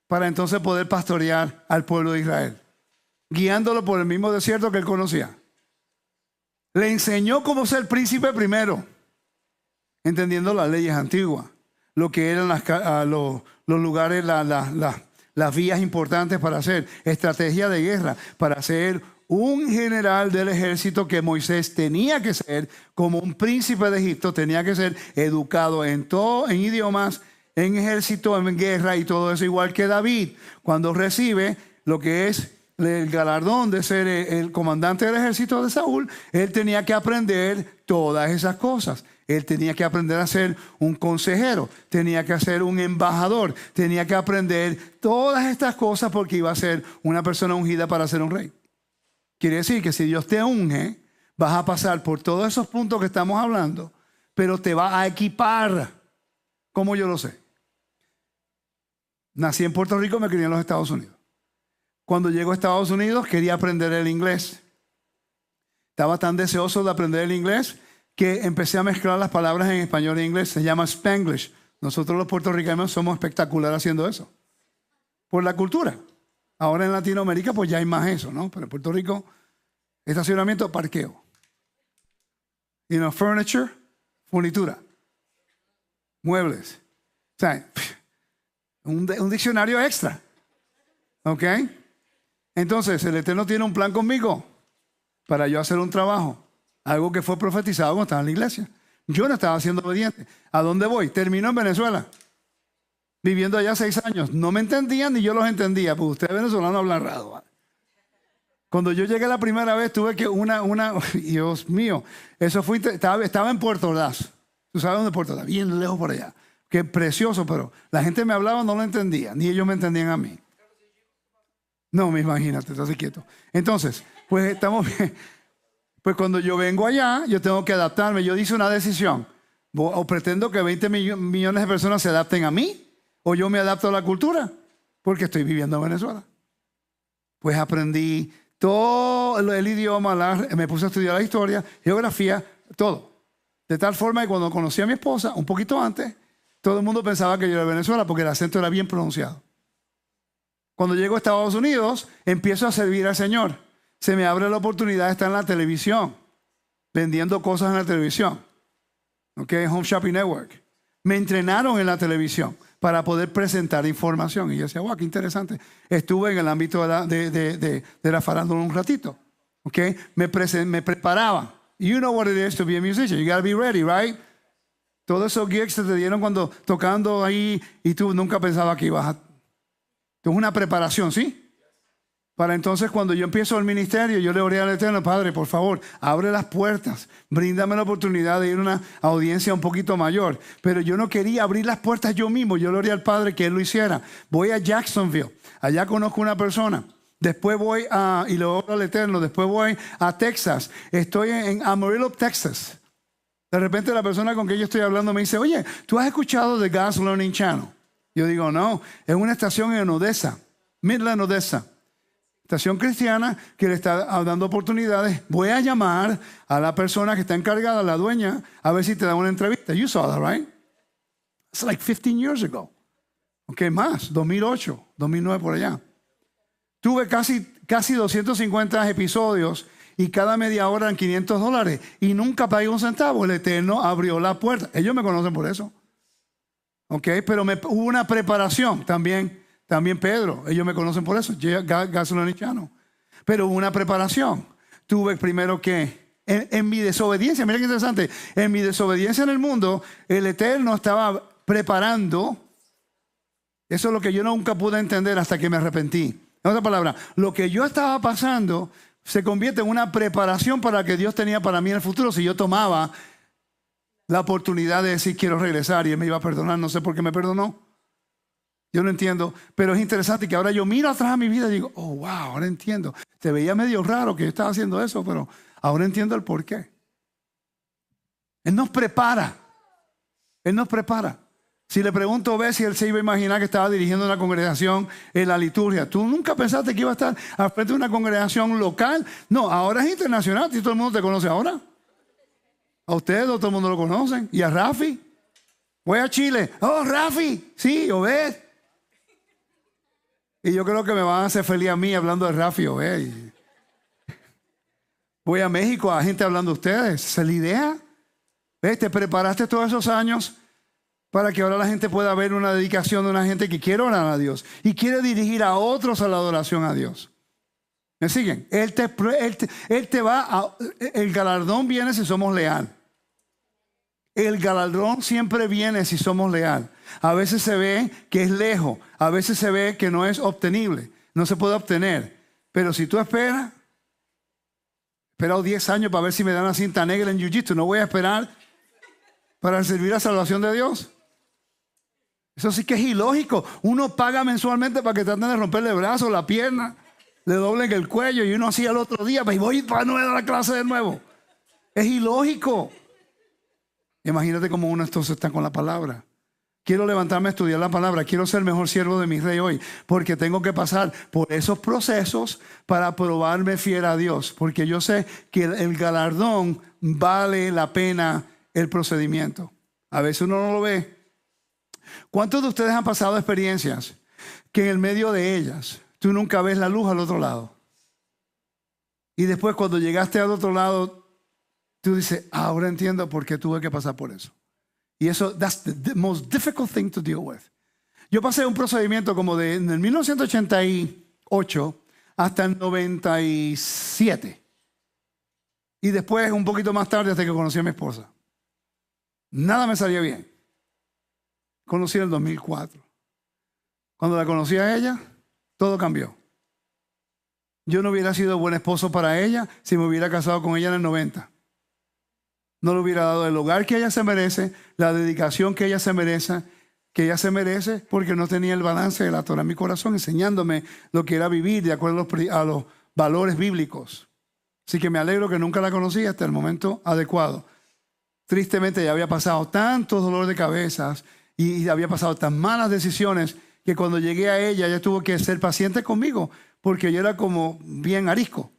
para entonces poder pastorear al pueblo de Israel, guiándolo por el mismo desierto que él conocía. Le enseñó cómo ser príncipe primero, entendiendo las leyes antiguas, lo que eran los lugares, las vías importantes para hacer estrategia de guerra, para ser un general del ejército que Moisés tenía que ser, como un príncipe de Egipto, tenía que ser educado en idiomas, en ejército, en guerra y todo eso, igual que David, cuando recibe lo que es el galardón de ser el comandante del ejército de Saúl, él tenía que aprender todas esas cosas. Él tenía que aprender a ser un consejero, tenía que ser un embajador, tenía que aprender todas estas cosas porque iba a ser una persona ungida para ser un rey. Quiere decir que si Dios te unge, vas a pasar por todos esos puntos que estamos hablando, pero te va a equipar. ¿Cómo yo lo sé? Nací en Puerto Rico, me crié en los Estados Unidos. Cuando llego a Estados Unidos quería aprender el inglés. Estaba tan deseoso de aprender el inglés que empecé a mezclar las palabras en español e inglés. Se llama Spanglish. Nosotros los puertorriqueños somos espectaculares haciendo eso. Por la cultura. Ahora en Latinoamérica pues ya hay más eso, ¿no? Pero en Puerto Rico, estacionamiento, parqueo. Furniture, furnitura. Muebles. O sea, un diccionario extra. ¿Ok? Entonces, el Eterno tiene un plan conmigo para yo hacer un trabajo. Algo que fue profetizado cuando estaba en la iglesia. Yo no estaba siendo obediente. ¿A dónde voy? Termino en Venezuela. Viviendo allá 6 años. No me entendían ni yo los entendía, porque ustedes venezolanos hablan raro. ¿Vale? Cuando yo llegué la primera vez, tuve que Dios mío, eso fue, estaba en Puerto Ordaz. ¿Tú sabes dónde es Puerto Ordaz? Bien lejos por allá. Qué precioso, pero la gente me hablaba, no lo entendía, ni ellos me entendían a mí. No, imagínate, estás quieto. Entonces, pues estamos bien. Pues cuando yo vengo allá, yo tengo que adaptarme. Yo hice una decisión. O pretendo que 20 millones de personas se adapten a mí, o yo me adapto a la cultura, porque estoy viviendo en Venezuela. Pues aprendí todo el idioma, me puse a estudiar la historia, geografía, todo. De tal forma que cuando conocí a mi esposa, un poquito antes, todo el mundo pensaba que yo era de Venezuela, porque el acento era bien pronunciado. Cuando llego a Estados Unidos, empiezo a servir al Señor. Se me abre la oportunidad de estar en la televisión, vendiendo cosas en la televisión. ¿Ok? Home Shopping Network. Me entrenaron en la televisión para poder presentar información. Y yo decía, wow, qué interesante. Estuve en el ámbito de la farándula un ratito. ¿Ok? Me preparaba. You know what it is to be a musician. You got to be ready, right? Todos esos gigs se te dieron cuando tocando ahí y tú nunca pensabas que ibas a... Es una preparación, ¿sí? Para entonces cuando yo empiezo el ministerio, yo le oré al Eterno, Padre, por favor, abre las puertas, bríndame la oportunidad de ir a una audiencia un poquito mayor. Pero yo no quería abrir las puertas yo mismo, yo le oré al Padre que Él lo hiciera. Voy a Jacksonville, allá conozco una persona. Después voy y le oro al Eterno, después voy a Texas. Estoy en Amarillo, Texas. De repente la persona con quien yo estoy hablando me dice, oye, ¿tú has escuchado de God's Learning Channel? Yo digo, no, es una estación en Odessa, Midland, Odessa. Estación cristiana que le está dando oportunidades. Voy a llamar a la persona que está encargada, la dueña, a ver si te da una entrevista. You saw that, right? It's like 15 years ago. Ok, más, 2008, 2009 por allá. Tuve casi 250 episodios y cada media hora eran $500 y nunca pagué un centavo. El Eterno abrió la puerta. Ellos me conocen por eso. Ok, pero hubo una preparación también. También Pedro, ellos me conocen por eso, gasolinichano. Pero hubo una preparación. Tuve primero que, en mi desobediencia, mira qué interesante, en mi desobediencia en el mundo, el Eterno estaba preparando. Eso es lo que yo nunca pude entender hasta que me arrepentí. En otra palabra, lo que yo estaba pasando se convierte en una preparación para lo que Dios tenía para mí en el futuro. Si yo tomaba la oportunidad de decir quiero regresar y Él me iba a perdonar, no sé por qué me perdonó. Yo no entiendo, pero es interesante que ahora yo miro atrás a mi vida y digo, oh, wow, ahora entiendo. Te veía medio raro que yo estaba haciendo eso, pero ahora entiendo el por qué. Él nos prepara. Él nos prepara. Si le pregunto, ve si él se iba a imaginar que estaba dirigiendo una congregación en la liturgia. ¿Tú nunca pensaste que iba a estar al frente de una congregación local? No, ahora es internacional. ¿Y todo el mundo te conoce ahora? A ustedes todo el mundo lo conocen. ¿Y a Rafi? Voy a Chile. Oh, Rafi. Sí, Obed. Y yo creo que me van a hacer feliz a mí hablando de Rafi Obed. Voy a México, a gente hablando de ustedes. ¿Esa es la idea? ¿Ves? Te preparaste todos esos años para que ahora la gente pueda ver una dedicación de una gente que quiere orar a Dios y quiere dirigir a otros a la adoración a Dios. ¿Me siguen? Él te va a... El galardón viene si somos leales. El galardón siempre viene si somos leales. A veces se ve que es lejos, a veces se ve que no es obtenible, no se puede obtener. Pero si tú esperas, he esperado 10 años para ver si me dan una cinta negra en Jiu-Jitsu, no voy a esperar para servir la salvación de Dios. Eso sí que es ilógico. Uno paga mensualmente para que traten de romperle el brazo, la pierna, le doblen el cuello y uno así al otro día, pues voy para no dar la clase de nuevo. Es ilógico. Imagínate cómo uno entonces está con la palabra. Quiero levantarme a estudiar la palabra. Quiero ser mejor siervo de mi rey hoy. Porque tengo que pasar por esos procesos para probarme fiel a Dios. Porque yo sé que el galardón vale la pena el procedimiento. A veces uno no lo ve. ¿Cuántos de ustedes han pasado experiencias que en el medio de ellas tú nunca ves la luz al otro lado? Y después cuando llegaste al otro lado, tú dices, ahora entiendo por qué tuve que pasar por eso. Y eso, that's the most difficult thing to deal with. Yo pasé un procedimiento como en el 1988 hasta el 97. Y después, un poquito más tarde, hasta que conocí a mi esposa. Nada me salía bien. Conocí en el 2004. Cuando la conocí a ella, todo cambió. Yo no hubiera sido buen esposo para ella si me hubiera casado con ella en el 90. No le hubiera dado el hogar que ella se merece, la dedicación que ella se merece, porque no tenía el balance de la Torah en mi corazón, enseñándome lo que era vivir de acuerdo a los valores bíblicos. Así que me alegro que nunca la conocí hasta el momento adecuado. Tristemente ya había pasado tantos dolores de cabezas y había pasado tan malas decisiones que cuando llegué a ella tuvo que ser paciente conmigo, porque yo era como bien arisco.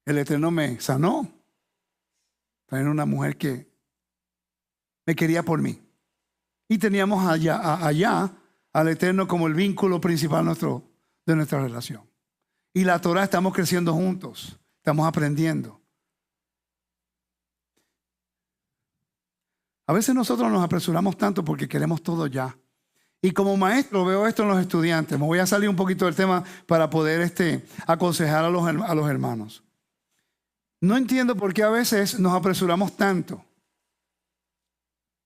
El Eterno me sanó. Era una mujer que me quería por mí. Y teníamos allá al Eterno como el vínculo principal de nuestra relación. Y la Torah, estamos creciendo juntos. Estamos aprendiendo. A veces nosotros nos apresuramos tanto porque queremos todo ya. Y como maestro veo esto en los estudiantes. Me voy a salir un poquito del tema para poder aconsejar a los hermanos. No entiendo por qué a veces nos apresuramos tanto.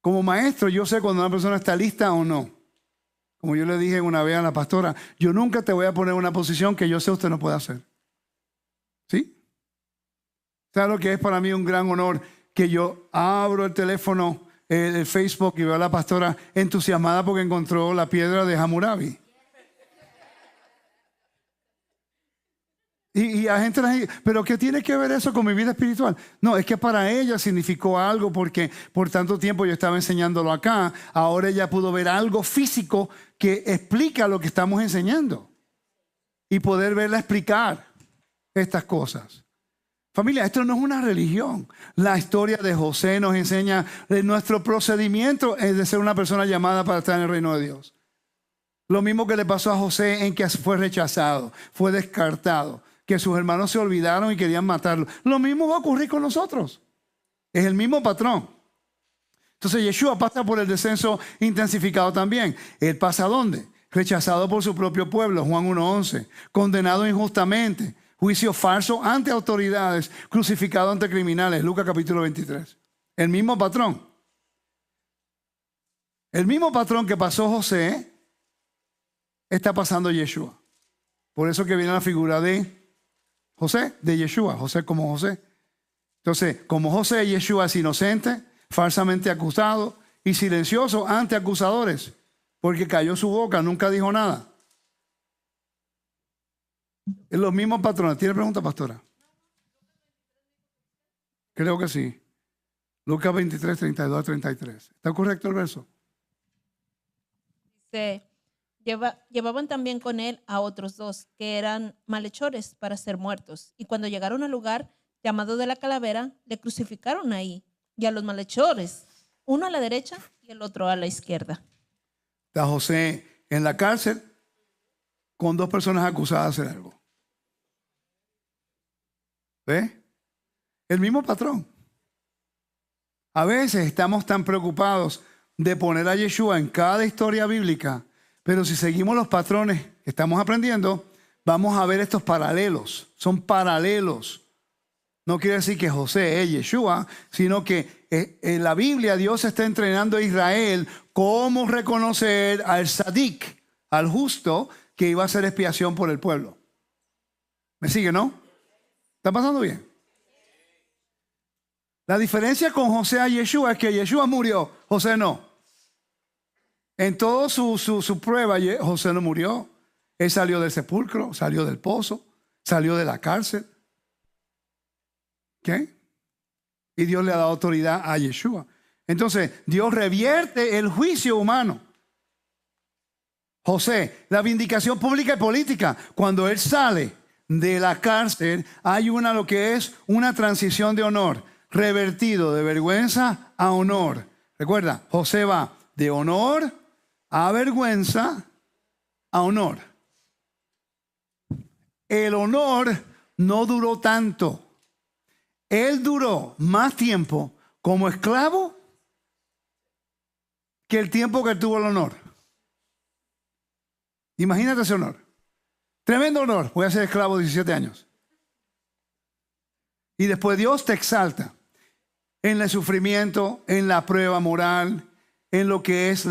Como maestro, yo sé cuando una persona está lista o no. Como yo le dije una vez a la pastora, yo nunca te voy a poner en una posición que yo sé usted no puede hacer. ¿Sí? Claro que es para mí un gran honor que yo abro el teléfono, el Facebook, y veo a la pastora entusiasmada porque encontró la piedra de Hammurabi. Y a gente le dice, ¿pero qué tiene que ver eso con mi vida espiritual? No, es que para ella significó algo porque por tanto tiempo yo estaba enseñándolo acá. Ahora ella pudo ver algo físico que explica lo que estamos enseñando y poder verla explicar estas cosas. Familia, esto no es una religión. La historia de José nos enseña nuestro procedimiento es de ser una persona llamada para estar en el reino de Dios. Lo mismo que le pasó a José en que fue rechazado, fue descartado, que sus hermanos se olvidaron y querían matarlo. Lo mismo va a ocurrir con nosotros. Es el mismo patrón. Entonces Yeshua pasa por el descenso intensificado también. ¿Él pasa a dónde? Rechazado por su propio pueblo, Juan 1:11. Condenado injustamente. Juicio falso ante autoridades. Crucificado ante criminales, Lucas capítulo 23. El mismo patrón. El mismo patrón que pasó José está pasando Yeshua. Por eso que viene la figura de José, de Yeshua, José como José. Entonces, como José, Yeshua es inocente, falsamente acusado y silencioso ante acusadores, porque cayó su boca, nunca dijo nada. Es los mismos patrones. ¿Tiene pregunta, pastora? Creo que sí. Lucas 23, 32 a 33. ¿Está correcto el verso? Dice, llevaban también con él a otros dos que eran malhechores para ser muertos. Y cuando llegaron al lugar llamado de la calavera, le crucificaron ahí. Y a los malhechores, uno a la derecha y el otro a la izquierda. Está José en la cárcel con dos personas acusadas de hacer algo. ¿Ve? El mismo patrón. A veces estamos tan preocupados de poner a Yeshua en cada historia bíblica, pero si seguimos los patrones que estamos aprendiendo, vamos a ver estos paralelos. Son paralelos. No quiere decir que José es Yeshua, sino que en la Biblia Dios está entrenando a Israel cómo reconocer al Sadik, al justo, que iba a hacer expiación por el pueblo. ¿Me sigue, no? ¿Está pasando bien? La diferencia con José a Yeshua es que Yeshua murió, José no. En toda su prueba, José no murió. Él salió del sepulcro, salió del pozo, salió de la cárcel. ¿Qué? Y Dios le ha dado autoridad a Yeshua. Entonces, Dios revierte el juicio humano. José, la vindicación pública y política. Cuando él sale de la cárcel, hay lo que es una transición de honor. Revertido de vergüenza a honor. Recuerda, José va de honor a vergüenza a honor. El honor no duró tanto. Él duró más tiempo como esclavo que el tiempo que tuvo el honor. Imagínate ese honor. Tremendo honor. Voy a ser esclavo 17 años. Y después Dios te exalta en el sufrimiento, en la prueba moral, en lo que es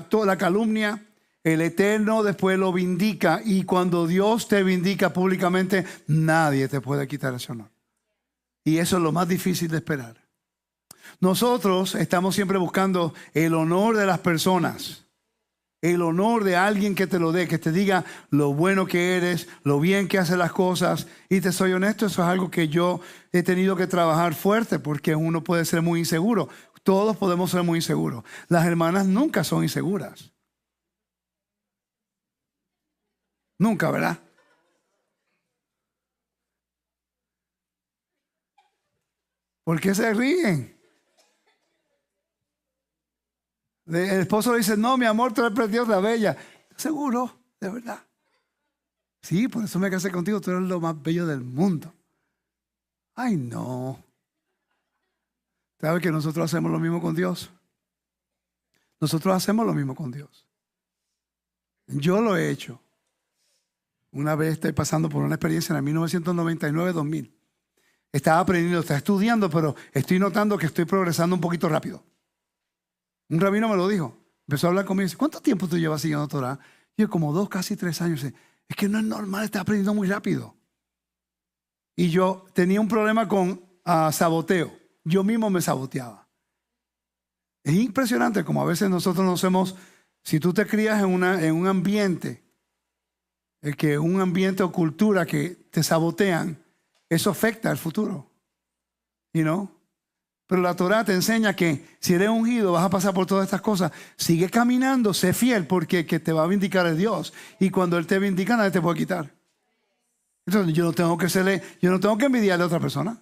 toda la calumnia. El Eterno después lo vindica, y cuando Dios te vindica públicamente, nadie te puede quitar ese honor. Y eso es lo más difícil de esperar. Nosotros estamos siempre buscando el honor de las personas, el honor de alguien que te lo dé, que te diga lo bueno que eres, lo bien que haces las cosas. Y te soy honesto, eso es algo que yo he tenido que trabajar fuerte, porque uno puede ser muy inseguro. Todos podemos ser muy inseguros. Las hermanas nunca son inseguras. Nunca, ¿verdad? ¿Por qué se ríen? El esposo le dice, no, mi amor, tú eres preciosa, bella. ¿Seguro? ¿De verdad? Sí, por eso me casé contigo, tú eres lo más bello del mundo. Ay, no. ¿Sabes que nosotros hacemos lo mismo con Dios? Nosotros hacemos lo mismo con Dios. Yo lo he hecho. Una vez estoy pasando por una experiencia en el 1999-2000. Estaba aprendiendo, estaba estudiando, pero estoy notando que estoy progresando un poquito rápido. Un rabino me lo dijo. Empezó a hablar conmigo y dice, ¿cuánto tiempo tú llevas siguiendo Torah? Y yo, como 2, casi 3 años. Dice, es que no es normal, estás aprendiendo muy rápido. Y yo tenía un problema con saboteo. Yo mismo me saboteaba. Es impresionante como a veces nosotros nos hacemos, si tú te crías en un ambiente, un ambiente o cultura que te sabotean, eso afecta al futuro. You know? Pero la Torah te enseña que si eres ungido vas a pasar por todas estas cosas. Sigue caminando, sé fiel porque que te va a vindicar es Dios. Y cuando Él te vindica nadie te puede quitar. Entonces yo no tengo que envidiarle a otra persona.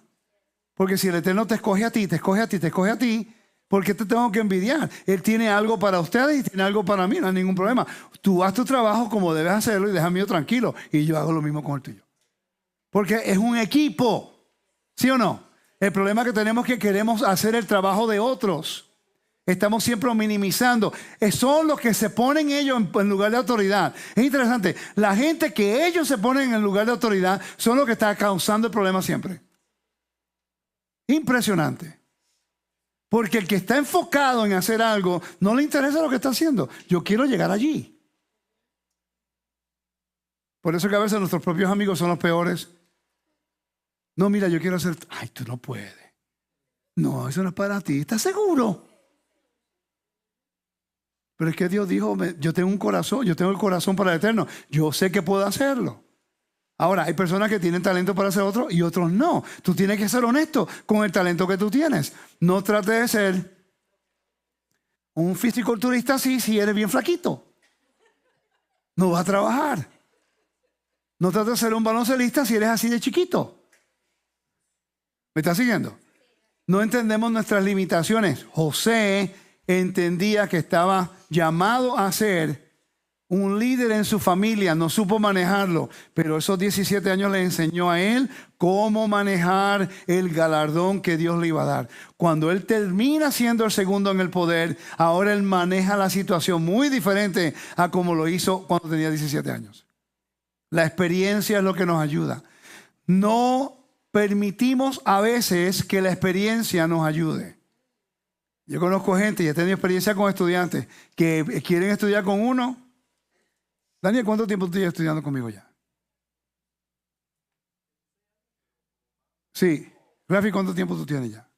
Porque si el Eterno te escoge a ti, te escoge a ti, te escoge a ti, ¿por qué te tengo que envidiar? Él tiene algo para ustedes y tiene algo para mí, no hay ningún problema. Tú haz tu trabajo como debes hacerlo y deja mío tranquilo. Y yo hago lo mismo con el tuyo. Porque es un equipo, ¿sí o no? El problema que tenemos es que queremos hacer el trabajo de otros. Estamos siempre minimizando. Son los que se ponen ellos en lugar de autoridad. Es interesante. La gente que ellos se ponen en lugar de autoridad son los que están causando el problema siempre. Impresionante. Porque el que está enfocado en hacer algo no le interesa lo que está haciendo. Yo quiero llegar allí. Por eso que a veces nuestros propios amigos son los peores. No, mira, yo quiero hacer... Ay, tú no puedes. No, eso no es para ti. ¿Estás seguro? Pero es que Dios dijo, yo tengo un corazón, yo tengo el corazón para el Eterno. Yo sé que puedo hacerlo. Ahora, hay personas que tienen talento para hacer otro y otros no. Tú tienes que ser honesto con el talento que tú tienes. No trates de ser un fisiculturista así si eres bien flaquito. No vas a trabajar. No trates de ser un baloncelista si eres así de chiquito. ¿Me estás siguiendo? No entendemos nuestras limitaciones. José entendía que estaba llamado a ser un líder en su familia, no supo manejarlo, pero esos 17 años le enseñó a él cómo manejar el galardón que Dios le iba a dar. Cuando él termina siendo el segundo en el poder, ahora él maneja la situación muy diferente a como lo hizo cuando tenía 17 años. La experiencia es lo que nos ayuda. No permitimos a veces que la experiencia nos ayude. Yo conozco gente y he tenido experiencia con estudiantes que quieren estudiar con uno. Daniel, ¿cuánto tiempo tú llevas estudiando conmigo ya? Sí. Rafi, ¿cuánto tiempo tú tienes ya?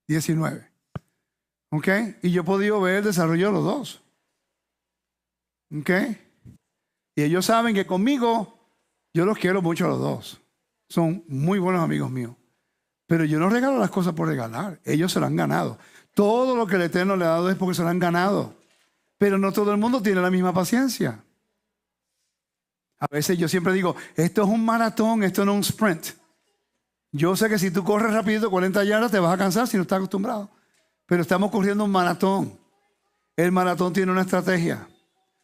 19. ¿Ok? Y yo he podido ver el desarrollo de los dos. ¿Ok? Y ellos saben que conmigo yo los quiero mucho a los dos. Son muy buenos amigos míos. Pero yo no regalo las cosas por regalar. Ellos se lo han ganado. Todo lo que el Eterno le ha dado es porque se lo han ganado. Pero no todo el mundo tiene la misma paciencia. A veces yo siempre digo, esto es un maratón, esto no es un sprint. Yo sé que si tú corres rapidito 40 yardas te vas a cansar si no estás acostumbrado. Pero estamos corriendo un maratón. El maratón tiene una estrategia.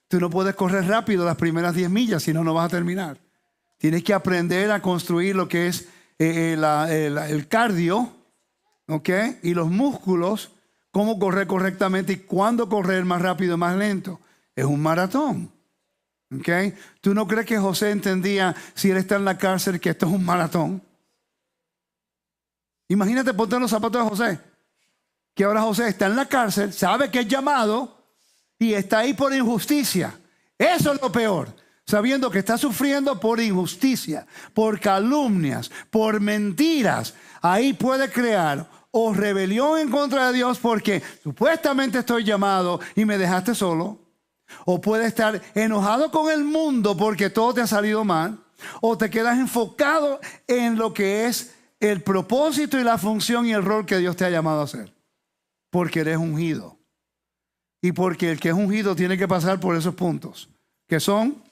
Tú no puedes correr rápido las primeras 10 millas, si no, no vas a terminar. Tienes que aprender a construir lo que es el cardio, ¿ok? Y los músculos, cómo correr correctamente y cuándo correr más rápido y más lento. Es un maratón, ¿ok? ¿Tú no crees que José entendía si él está en la cárcel que esto es un maratón? Imagínate ponte en los zapatos de José. Que ahora José está en la cárcel, sabe que es llamado y está ahí por injusticia. Eso es lo peor. Sabiendo que está sufriendo por injusticia, por calumnias, por mentiras. Ahí puede crear o rebelión en contra de Dios porque supuestamente estoy llamado y me dejaste solo. O puede estar enojado con el mundo porque todo te ha salido mal. O te quedas enfocado en lo que es el propósito y la función y el rol que Dios te ha llamado a hacer. Porque eres ungido. Y porque el que es ungido tiene que pasar por esos puntos. Que son...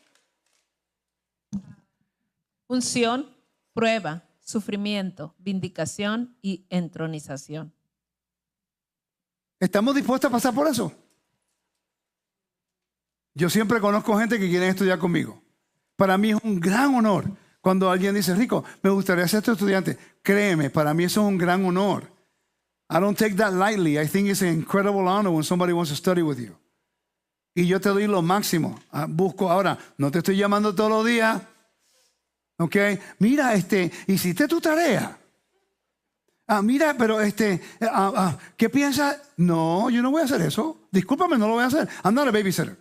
unción, prueba, sufrimiento, vindicación y entronización. ¿Estamos dispuestos a pasar por eso? Yo siempre conozco gente que quiere estudiar conmigo. Para mí es un gran honor cuando alguien dice, Rico, me gustaría ser tu estudiante. Créeme, para mí eso es un gran honor. I don't take that lightly. I think it's an incredible honor when somebody wants to study with you. Y yo te doy lo máximo. Busco ahora, no te estoy llamando todos los días. Ok, mira, hiciste tu tarea. Mira, pero ¿qué piensas? No, yo no voy a hacer eso. Discúlpame, no lo voy a hacer. I'm not a babysitter.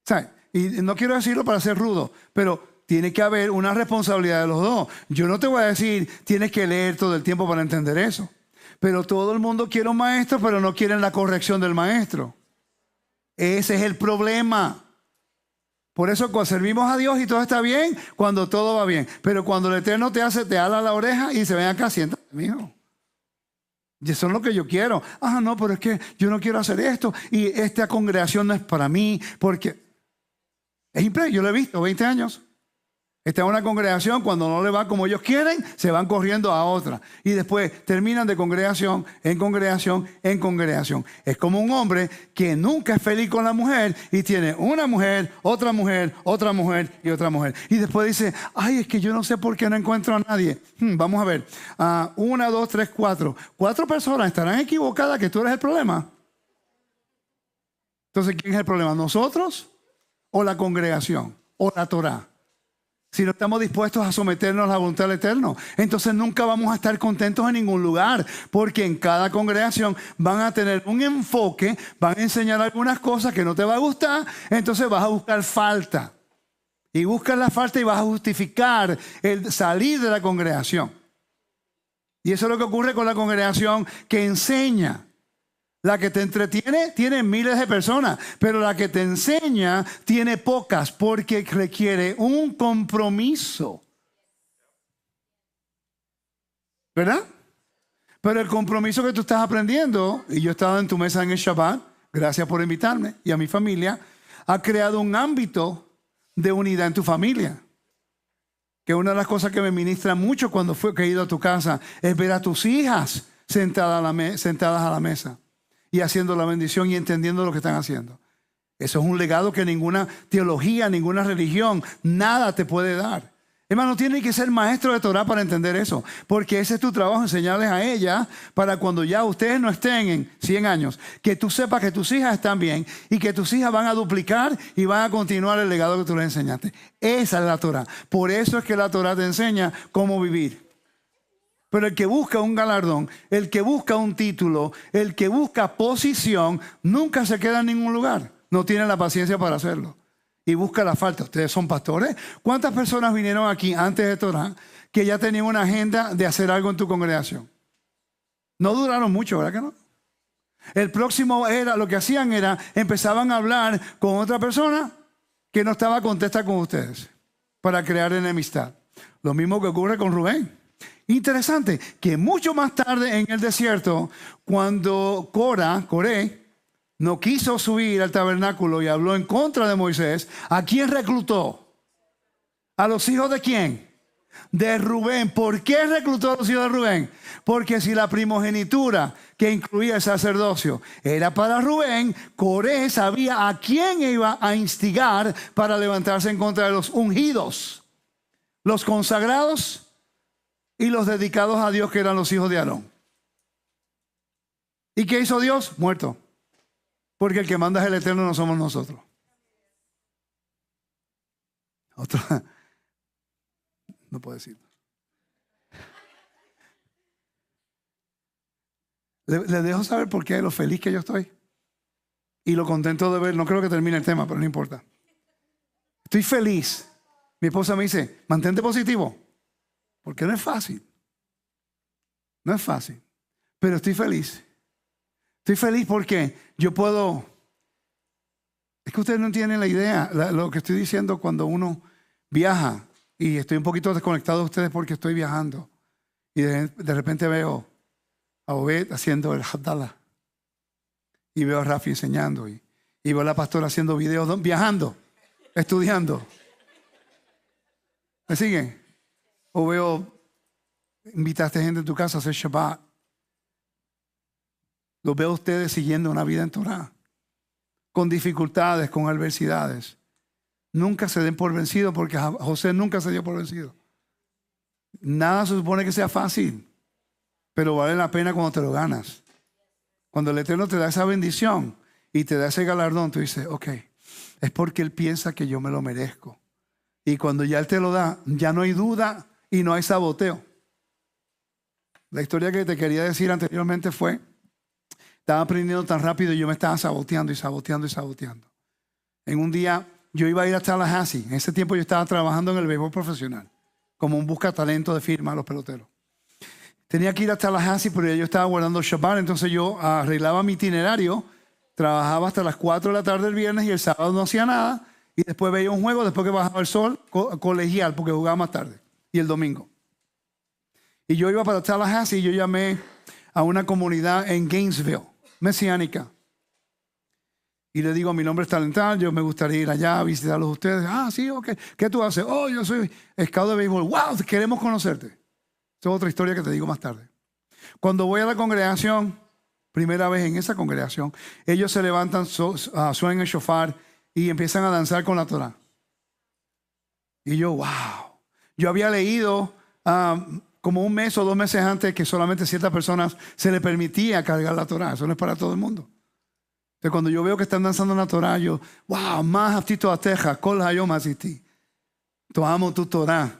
¿Sabes? Y no quiero decirlo para ser rudo, pero tiene que haber una responsabilidad de los dos. Yo no te voy a decir, tienes que leer todo el tiempo para entender eso. Pero todo el mundo quiere un maestro, pero no quieren la corrección del maestro. Ese es el problema. Por eso cuando servimos a Dios y todo está bien, cuando todo va bien. Pero cuando el Eterno te ala la oreja y se ven acá, siéntate, mijo. Y eso es lo que yo quiero. No, pero es que yo no quiero hacer esto. Y esta congregación no es para mí. Porque yo lo he visto 20 años. Está en una congregación, cuando no le va como ellos quieren, se van corriendo a otra. Y después terminan de congregación, en congregación, en congregación. Es como un hombre que nunca es feliz con la mujer y tiene una mujer, otra mujer, otra mujer y otra mujer. Y después dice, es que yo no sé por qué no encuentro a nadie. Vamos a ver. 1, 2, 3, 4. 4 personas estarán equivocadas que tú eres el problema. Entonces, ¿quién es el problema? ¿Nosotros o la congregación o la Torá? Si no estamos dispuestos a someternos a la voluntad del Eterno, entonces nunca vamos a estar contentos en ningún lugar, porque en cada congregación van a tener un enfoque, van a enseñar algunas cosas que no te va a gustar, entonces vas a buscar falta. Y buscas la falta y vas a justificar el salir de la congregación. Y eso es lo que ocurre con la congregación que enseña. La que te entretiene tiene miles de personas, pero la que te enseña tiene pocas porque requiere un compromiso. ¿Verdad? Pero el compromiso que tú estás aprendiendo, y yo he estado en tu mesa en el Shabbat, gracias por invitarme, y a mi familia, ha creado un ámbito de unidad en tu familia. Que una de las cosas que me ministra mucho cuando he ido a tu casa es ver a tus hijas sentadas a la mesa. Y haciendo la bendición y entendiendo lo que están haciendo. Eso es un legado que ninguna teología, ninguna religión, nada te puede dar. Hermano, tienes que ser maestro de Torah para entender eso. Porque ese es tu trabajo, enseñarles a ella para cuando ya ustedes no estén en 100 años, que tú sepas que tus hijas están bien y que tus hijas van a duplicar y van a continuar el legado que tú les enseñaste. Esa es la Torah. Por eso es que la Torah te enseña cómo vivir. Pero el que busca un galardón, el que busca un título, el que busca posición, nunca se queda en ningún lugar. No tiene la paciencia para hacerlo. Y busca la falta. Ustedes son pastores. ¿Cuántas personas vinieron aquí antes de Torah que ya tenían una agenda de hacer algo en tu congregación? No duraron mucho, ¿verdad que no? El próximo lo que hacían era, empezaban a hablar con otra persona que no estaba contenta con ustedes para crear enemistad. Lo mismo que ocurre con Rubén. Interesante que mucho más tarde en el desierto, cuando Coré no quiso subir al tabernáculo y habló en contra de Moisés, ¿a quién reclutó? ¿A los hijos de quién? De Rubén. ¿Por qué reclutó a los hijos de Rubén? Porque si la primogenitura que incluía el sacerdocio era para Rubén, Coré sabía a quién iba a instigar para levantarse en contra de los ungidos, los consagrados y los dedicados a Dios, que eran los hijos de Aarón. ¿Y qué hizo Dios? Muerto. Porque el que manda es el Eterno, no somos nosotros. No puedo decir. Le dejo saber por qué, lo feliz que yo estoy. Y lo contento de ver. No creo que termine el tema, pero no importa. Estoy feliz. Mi esposa me dice, mantente positivo. Porque no es fácil. No es fácil. Pero estoy feliz. Estoy feliz porque yo puedo... Es que ustedes no tienen la idea. Lo que estoy diciendo cuando uno viaja. Y estoy un poquito desconectado de ustedes porque estoy viajando. Y de repente veo a Obed haciendo el Havdalah. Y veo a Rafi enseñando. Y veo a la pastora haciendo videos viajando. Estudiando. ¿Me siguen? O veo, invitaste gente en tu casa a hacer Shabbat. Los veo a ustedes siguiendo una vida en Torah. Con dificultades, con adversidades. Nunca se den por vencidos, porque José nunca se dio por vencido. Nada se supone que sea fácil, pero vale la pena cuando te lo ganas. Cuando el Eterno te da esa bendición y te da ese galardón, tú dices, ok, es porque Él piensa que yo me lo merezco. Y cuando ya Él te lo da, ya no hay duda y no hay saboteo. La historia que te quería decir anteriormente fue, estaba aprendiendo tan rápido y yo me estaba saboteando y saboteando y saboteando. En un día yo iba a ir a Tallahassee. En ese tiempo yo estaba trabajando en el béisbol profesional, como un buscatalento de firma a los peloteros. Tenía que ir a Tallahassee, pero yo estaba guardando Shabbat, entonces yo arreglaba mi itinerario, trabajaba hasta las 4 de la tarde el viernes y el sábado no hacía nada, y después veía un juego, después que bajaba el sol, colegial, porque jugaba más tarde, y el domingo. Y yo iba para Tallahassee y yo llamé a una comunidad en Gainesville, mesiánica. Y le digo, mi nombre es Talental, yo me gustaría ir allá a visitarlos a ustedes. Ah, sí, ok. ¿Qué tú haces? Oh, yo soy scout de béisbol. Wow, queremos conocerte. Esa es otra historia que te digo más tarde. Cuando voy a la congregación, primera vez en esa congregación, ellos se levantan, suenan el shofar y empiezan a danzar con la Torah. Y yo, wow. Yo había leído como un mes o 2 meses antes que solamente ciertas personas se les permitía cargar la Torah. Eso no es para todo el mundo. Entonces, cuando yo veo que están danzando en la Torah, yo, wow, más aptito a teja, kol hayom asiti. Yo amo tu Torah,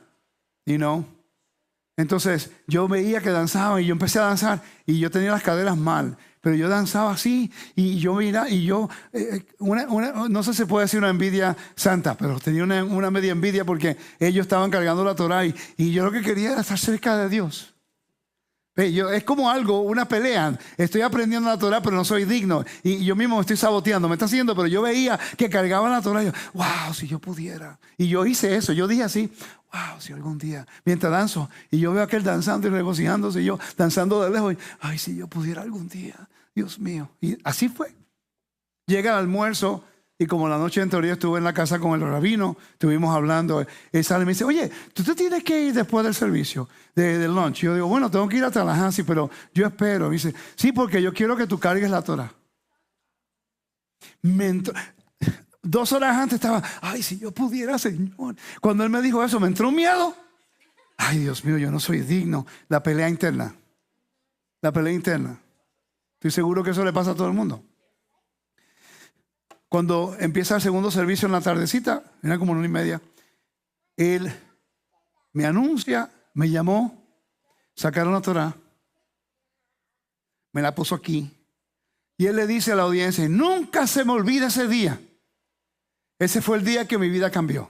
you know. Entonces, yo veía que danzaban y yo empecé a danzar y yo tenía las caderas mal, pero yo danzaba así y yo mira y yo, no sé si se puede decir una envidia santa, pero tenía una media envidia porque ellos estaban cargando la Torah y yo lo que quería era estar cerca de Dios. Es como algo, una pelea. Estoy aprendiendo la Torah, pero no soy digno. Y yo mismo me estoy saboteando. Me está haciendo, pero yo veía que cargaban la Torah. Y yo, wow, si yo pudiera. Y yo hice eso. Yo dije así, wow, si algún día. Mientras danzo. Y yo veo a aquel danzando y regocijándose. Y yo danzando de lejos. Y, ay, si yo pudiera algún día. Dios mío. Y así fue. Llega el almuerzo. Y como la noche anterior estuve en la casa con el rabino, estuvimos hablando, él sale y me dice, oye, tú te tienes que ir después del servicio, del lunch. Yo digo, bueno, tengo que ir a Tallahassee, pero yo espero. Me dice, sí, porque yo quiero que tú cargues la Torah. 2 horas antes estaba, ay, si yo pudiera, Señor. Cuando él me dijo eso, me entró un miedo. Ay, Dios mío, yo no soy digno. La pelea interna. La pelea interna. Estoy seguro que eso le pasa a todo el mundo. Cuando empieza el segundo servicio en la tardecita, era como 1:30, él me anuncia, me llamó, sacaron la Torah, me la puso aquí, y él le dice a la audiencia, nunca se me olvida ese día. Ese fue el día que mi vida cambió.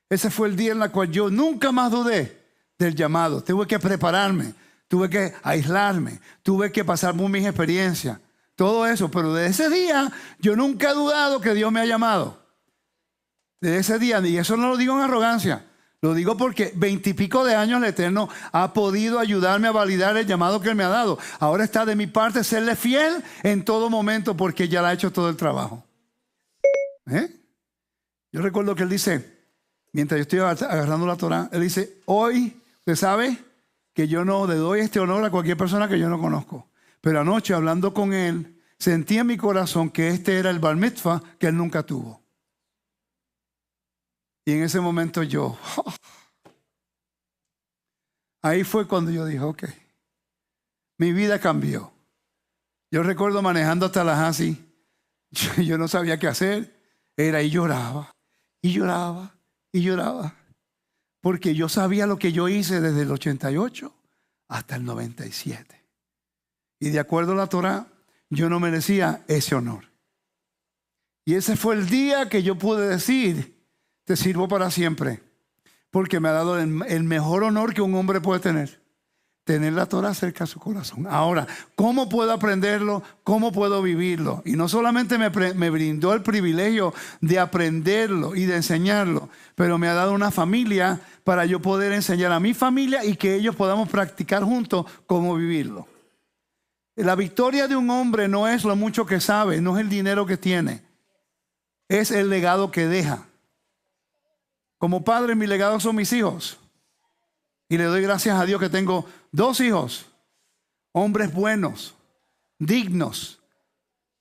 Ese fue el día en el cual yo nunca más dudé del llamado. Tuve que prepararme, tuve que aislarme, tuve que pasar por mis experiencias. Todo eso, pero de ese día yo nunca he dudado que Dios me ha llamado. De ese día, y eso no lo digo en arrogancia, lo digo porque 20 y pico de años el Eterno ha podido ayudarme a validar el llamado que Él me ha dado. Ahora está de mi parte serle fiel en todo momento porque ya le ha hecho todo el trabajo. Yo recuerdo que Él dice, mientras yo estoy agarrando la Torah, Él dice, hoy, usted sabe que yo no le doy este honor a cualquier persona que yo no conozco. Pero anoche, hablando con él, sentí en mi corazón que este era el bar mitzvah que él nunca tuvo. Y en ese momento yo, ahí fue cuando yo dije, ok, mi vida cambió. Yo recuerdo manejando hasta Tallahassee, yo no sabía qué hacer, era y lloraba, y lloraba, y lloraba. Porque yo sabía lo que yo hice desde el 88 hasta el 97. Y de acuerdo a la Torah, yo no merecía ese honor. Y ese fue el día que yo pude decir, te sirvo para siempre. Porque me ha dado el mejor honor que un hombre puede tener. Tener la Torah cerca de su corazón. Ahora, ¿cómo puedo aprenderlo? ¿Cómo puedo vivirlo? Y no solamente me brindó el privilegio de aprenderlo y de enseñarlo, pero me ha dado una familia para yo poder enseñar a mi familia y que ellos podamos practicar juntos cómo vivirlo. La victoria de un hombre no es lo mucho que sabe, no es el dinero que tiene, es el legado que deja. Como padre, mi legado son mis hijos. Y le doy gracias a Dios que tengo 2 hijos, hombres buenos, dignos,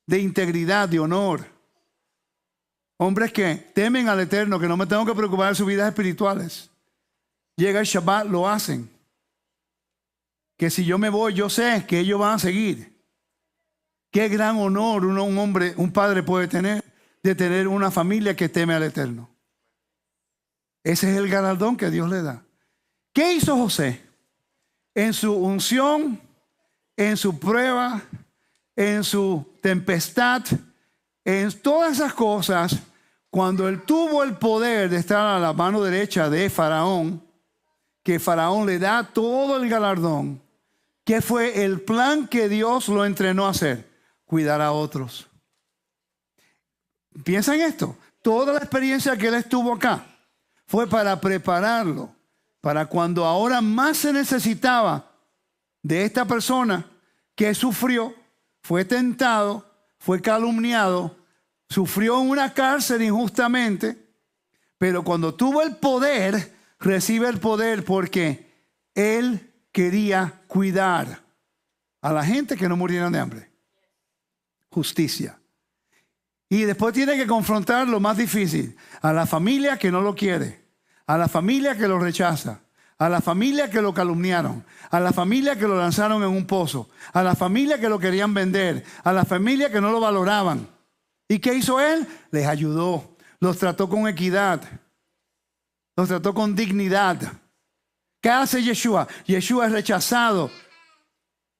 de integridad, de honor. Hombres que temen al Eterno, que no me tengo que preocupar de sus vidas espirituales. Llega el Shabbat, lo hacen. Que si yo me voy, yo sé que ellos van a seguir. Qué gran honor un hombre, un padre puede tener de tener una familia que teme al Eterno. Ese es el galardón que Dios le da. ¿Qué hizo José? en su unción, en su prueba, en su tempestad, en todas esas cosas, cuando él tuvo el poder de estar a la mano derecha de Faraón, que Faraón le da todo el galardón, ¿qué fue el plan que Dios lo entrenó a hacer? Cuidar a otros. Piensa en esto. Toda la experiencia que él estuvo acá fue para prepararlo, para cuando ahora más se necesitaba de esta persona que sufrió, fue tentado, fue calumniado, sufrió en una cárcel injustamente, pero cuando tuvo el poder, recibe el poder porque él quería cuidar a la gente que no murieran de hambre. Justicia. Y después tiene que confrontar lo más difícil, a la familia que no lo quiere, a la familia que lo rechaza, a la familia que lo calumniaron, a la familia que lo lanzaron en un pozo, a la familia que lo querían vender, a la familia que no lo valoraban. ¿Y qué hizo él? Les ayudó, los trató con equidad, los trató con dignidad. ¿Qué hace Yeshua? Yeshua es rechazado.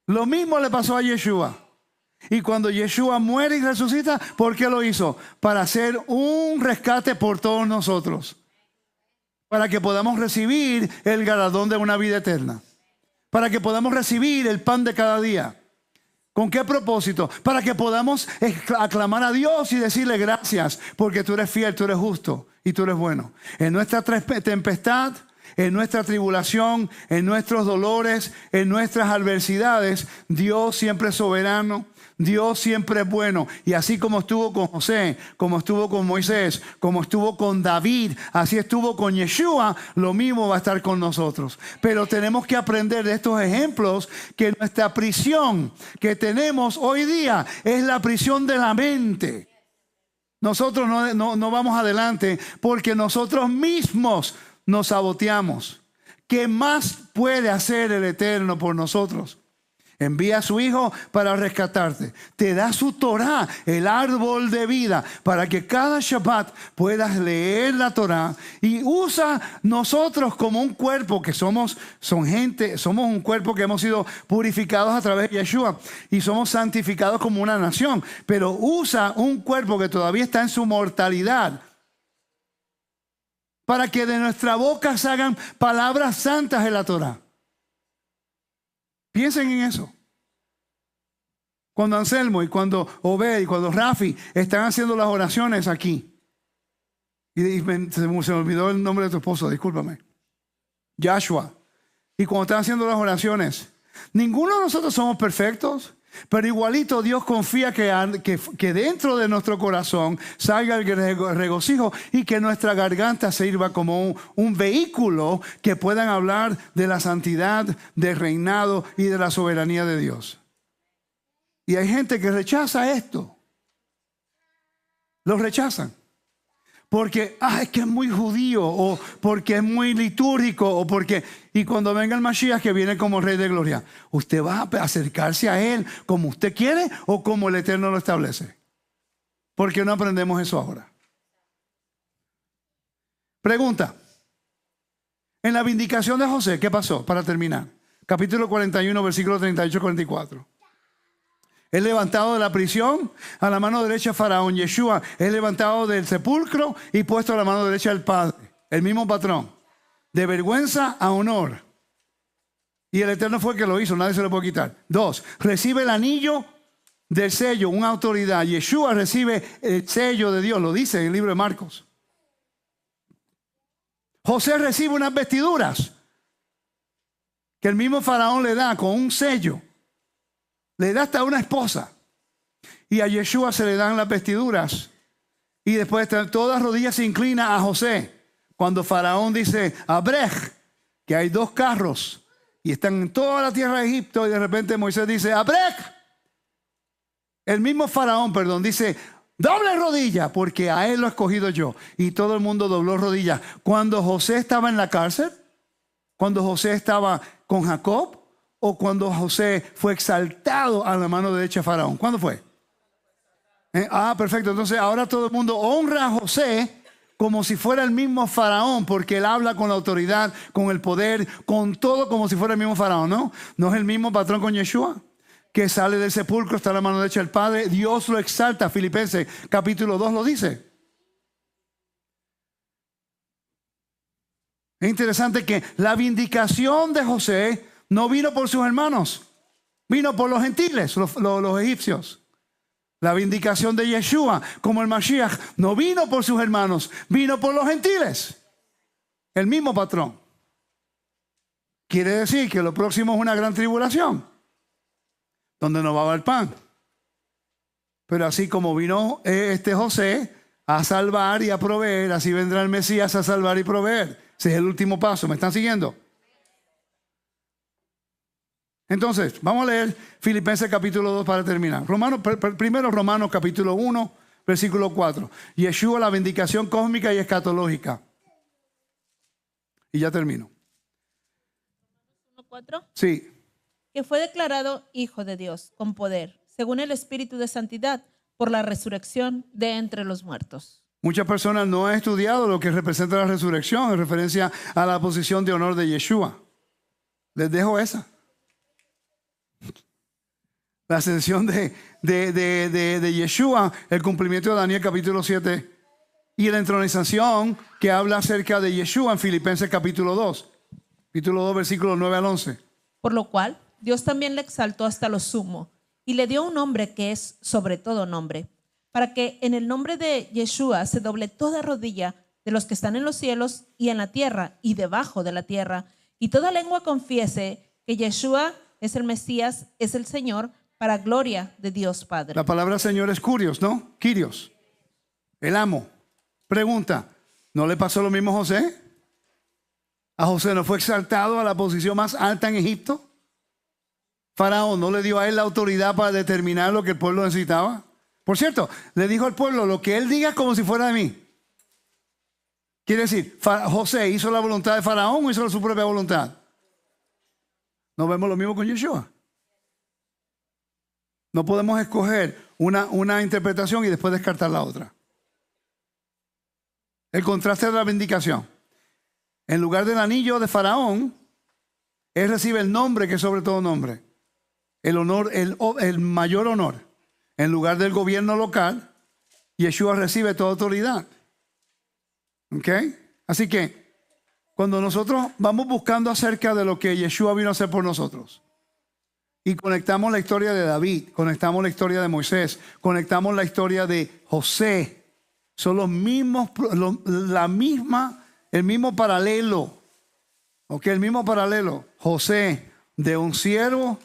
Lo mismo le pasó a Yeshua. Y cuando Yeshua muere y resucita, ¿por qué lo hizo? Para hacer un rescate por todos nosotros. Para que podamos recibir el galardón de una vida eterna. Para que podamos recibir el pan de cada día. ¿Con qué propósito? Para que podamos aclamar a Dios y decirle gracias, porque tú eres fiel, tú eres justo y tú eres bueno. En nuestra tempestad, en nuestra tribulación, en nuestros dolores, en nuestras adversidades, Dios siempre es soberano. Dios siempre es bueno. Y así como estuvo con José, como estuvo con Moisés, como estuvo con David, así estuvo con Yeshua, lo mismo va a estar con nosotros. Pero tenemos que aprender de estos ejemplos que nuestra prisión que tenemos hoy día es la prisión de la mente. Nosotros no vamos adelante porque nosotros mismos nos saboteamos. ¿Qué más puede hacer el Eterno por nosotros? Envía a su Hijo para rescatarte. Te da su Torah, el árbol de vida, para que cada Shabbat puedas leer la Torah. Y usa nosotros como un cuerpo que somos un cuerpo que hemos sido purificados a través de Yeshua. Y somos santificados como una nación. Pero usa un cuerpo que todavía está en su mortalidad, para que de nuestra boca salgan palabras santas de la Torah. Piensen en eso. Cuando Anselmo y cuando Obed y cuando Rafi están haciendo las oraciones aquí. Se me olvidó el nombre de tu esposo, discúlpame. Joshua. Y cuando están haciendo las oraciones, ninguno de nosotros somos perfectos, pero igualito Dios confía que dentro de nuestro corazón salga el regocijo y que nuestra garganta sirva como un vehículo que puedan hablar de la santidad, del reinado y de la soberanía de Dios. Y hay gente que rechaza esto. Lo rechazan. Porque es que es muy judío, o porque es muy litúrgico, o porque... Y cuando venga el Mashiach, que viene como Rey de Gloria, ¿usted va a acercarse a Él como usted quiere o como el Eterno lo establece? ¿Por qué no aprendemos eso ahora? Pregunta. En la vindicación de José, ¿qué pasó? Para terminar. Capítulo 41, versículo 38-44. Es levantado de la prisión a la mano derecha de Faraón. Yeshua es levantado del sepulcro y puesto a la mano derecha del Padre. El mismo patrón. De vergüenza a honor. Y el Eterno fue el que lo hizo. Nadie se lo puede quitar. 2. Recibe el anillo del sello, una autoridad. Yeshua recibe el sello de Dios. Lo dice en el libro de Marcos. José recibe unas vestiduras que el mismo Faraón le da con un sello. Le da hasta una esposa. Y a Yeshua se le dan las vestiduras. Y después todas rodillas se inclinan a José. Cuando Faraón dice, Abrej, que hay 2 carros. Y están en toda la tierra de Egipto. Y de repente Moisés dice, Abrej. El mismo Faraón, dice, doble rodilla, porque a él lo he escogido yo. Y todo el mundo dobló rodillas. Cuando José estaba en la cárcel, cuando José estaba con Jacob, o cuando José fue exaltado a la mano derecha de Faraón. ¿Cuándo fue? Perfecto. Entonces ahora todo el mundo honra a José como si fuera el mismo faraón, porque él habla con la autoridad, con el poder, con todo como si fuera el mismo faraón, ¿no? ¿No es el mismo patrón con Yeshua? Que sale del sepulcro, está a la mano derecha del Padre, Dios lo exalta. Filipenses capítulo 2 lo dice. Es interesante que la vindicación de José no vino por sus hermanos, vino por los gentiles, los egipcios. La vindicación de Yeshua como el Mashiach no vino por sus hermanos, vino por los gentiles. El mismo patrón. Quiere decir que lo próximo es una gran tribulación, donde no va a haber pan. Pero así como vino este José a salvar y a proveer, así vendrá el Mesías a salvar y proveer. Ese es el último paso. ¿Me están siguiendo? Entonces, vamos a leer Filipenses capítulo 2 para terminar. Primero Romanos capítulo 1, versículo 4. Yeshua, la vindicación cósmica y escatológica. Y ya termino. 1:4. Sí. Que fue declarado Hijo de Dios con poder, según el Espíritu de Santidad, por la resurrección de entre los muertos. Muchas personas no han estudiado lo que representa la resurrección en referencia a la posición de honor de Yeshua. Les dejo esa. La ascensión de Yeshua, el cumplimiento de Daniel capítulo 7 y la entronización que habla acerca de Yeshua en Filipenses capítulo 2. Capítulo 2, versículos 9 al 11. Por lo cual, Dios también le exaltó hasta lo sumo y le dio un nombre que es sobre todo nombre, para que en el nombre de Yeshua se doble toda rodilla de los que están en los cielos y en la tierra y debajo de la tierra, y toda lengua confiese que Yeshua es el Mesías, es el Señor, para gloria de Dios Padre. La palabra Señor es Curios, ¿no? Kyrios, el amo. Pregunta, ¿no le pasó lo mismo a José? ¿A José no fue exaltado a la posición más alta en Egipto? ¿Faraón no le dio a él la autoridad para determinar lo que el pueblo necesitaba? Por cierto, le dijo al pueblo, lo que él diga es como si fuera de mí. Quiere decir, José hizo la voluntad de Faraón o hizo su propia voluntad. No vemos lo mismo con Yeshua. No podemos escoger una interpretación y después descartar la otra. El contraste de la vindicación. En lugar del anillo de Faraón, él recibe el nombre que es sobre todo nombre. El honor, el mayor honor. En lugar del gobierno local, Yeshua recibe toda autoridad. ¿Ok? Así que, cuando nosotros vamos buscando acerca de lo que Yeshua vino a hacer por nosotros, y conectamos la historia de David, conectamos la historia de Moisés, conectamos la historia de José, son los mismos, el mismo paralelo. ¿Ok? El mismo paralelo. José, de un siervo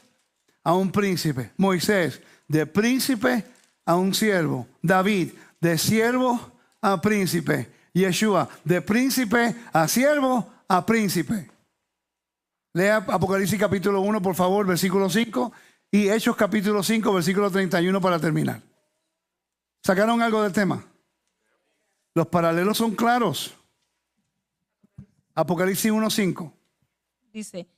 a un príncipe. Moisés, de príncipe a un siervo. David, de siervo a príncipe. Yeshua, de príncipe a siervo a príncipe. Lea Apocalipsis capítulo 1, por favor, versículo 5. Y Hechos capítulo 5, versículo 31 para terminar. ¿Sacaron algo del tema? Los paralelos son claros. Apocalipsis 1, 5. Dice,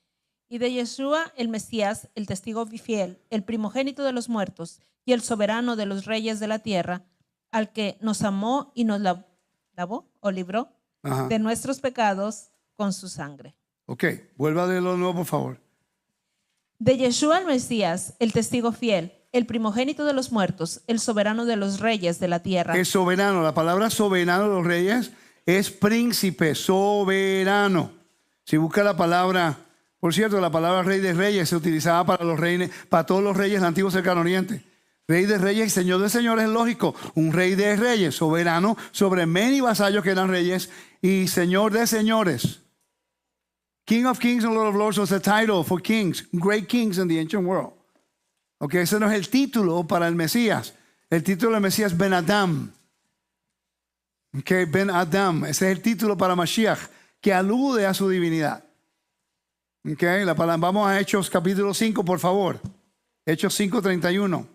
y de Yeshua el Mesías, el testigo fiel, el primogénito de los muertos y el soberano de los reyes de la tierra, al que nos amó y nos lavó o libró de nuestros pecados con su sangre. Ok, vuelva a leerlo de nuevo, por favor. De Yeshua el Mesías, el testigo fiel, el primogénito de los muertos, el soberano de los reyes de la tierra. Es soberano. La palabra soberano de los reyes es príncipe, soberano. Si busca la palabra, por cierto, la palabra rey de reyes se utilizaba para los reyes, para todos los reyes del antiguo cercano oriente. Rey de reyes y señor de señores es lógico. Un rey de reyes, soberano sobre men y vasallos que eran reyes, y señor de señores. King of Kings and Lord of Lords was a title for kings, great kings in the ancient world. Ok, ese no es el título para el Mesías. El título del Mesías es Ben Adam. Ok, Ben Adam. Ese es el título para Mashiach, que alude a su divinidad. Ok, vamos a Hechos capítulo 5, por favor. Hechos 5, 31.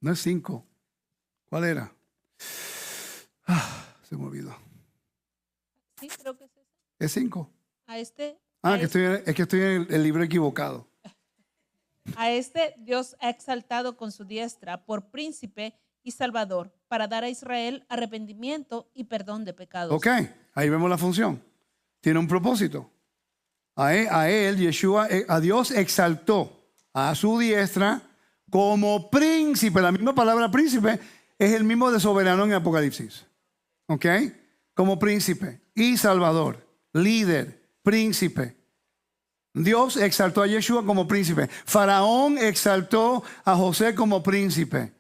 No es 5. ¿Cuál era? Se me olvidó. Sí, creo que es ese. ¿Es 5? A este. Es que estoy en el libro equivocado. A este Dios ha exaltado con su diestra por príncipe y salvador, para dar a Israel arrepentimiento y perdón de pecados. Ok, ahí vemos la función. Tiene un propósito. A él, Yeshua, a Dios exaltó a su diestra como príncipe. La misma palabra príncipe es el mismo de soberano en Apocalipsis. Ok, como príncipe y salvador, líder, príncipe. Dios exaltó a Yeshua como príncipe. Faraón exaltó a José como príncipe.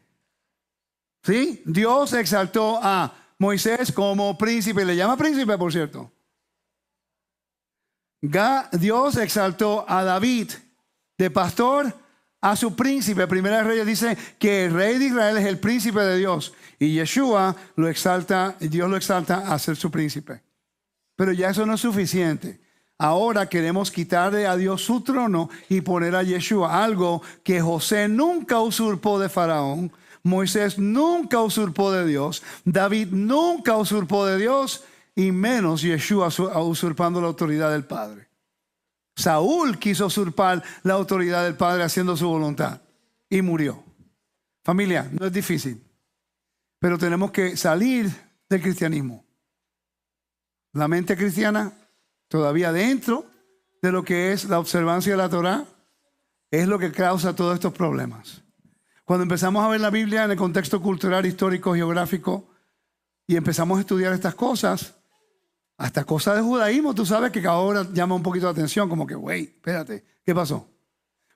¿Sí? Dios exaltó a Moisés como príncipe. Le llama príncipe, por cierto. Dios exaltó a David de pastor a su príncipe. Primera de Reyes dice que el rey de Israel es el príncipe de Dios. Y Yeshua lo exalta, Dios lo exalta a ser su príncipe. Pero ya eso no es suficiente. Ahora queremos quitarle a Dios su trono y poner a Yeshua, algo que José nunca usurpó de Faraón, Moisés nunca usurpó de Dios, David nunca usurpó de Dios, y menos Yeshua usurpando la autoridad del Padre. Saúl quiso usurpar la autoridad del Padre haciendo su voluntad y murió. Familia, no es difícil, pero tenemos que salir del cristianismo. La mente cristiana, todavía dentro de lo que es la observancia de la Torá, es lo que causa todos estos problemas. Cuando empezamos a ver la Biblia en el contexto cultural, histórico, geográfico, y empezamos a estudiar estas cosas, hasta cosas de judaísmo, tú sabes que ahora llama un poquito la atención, como que, wait, espérate, ¿qué pasó?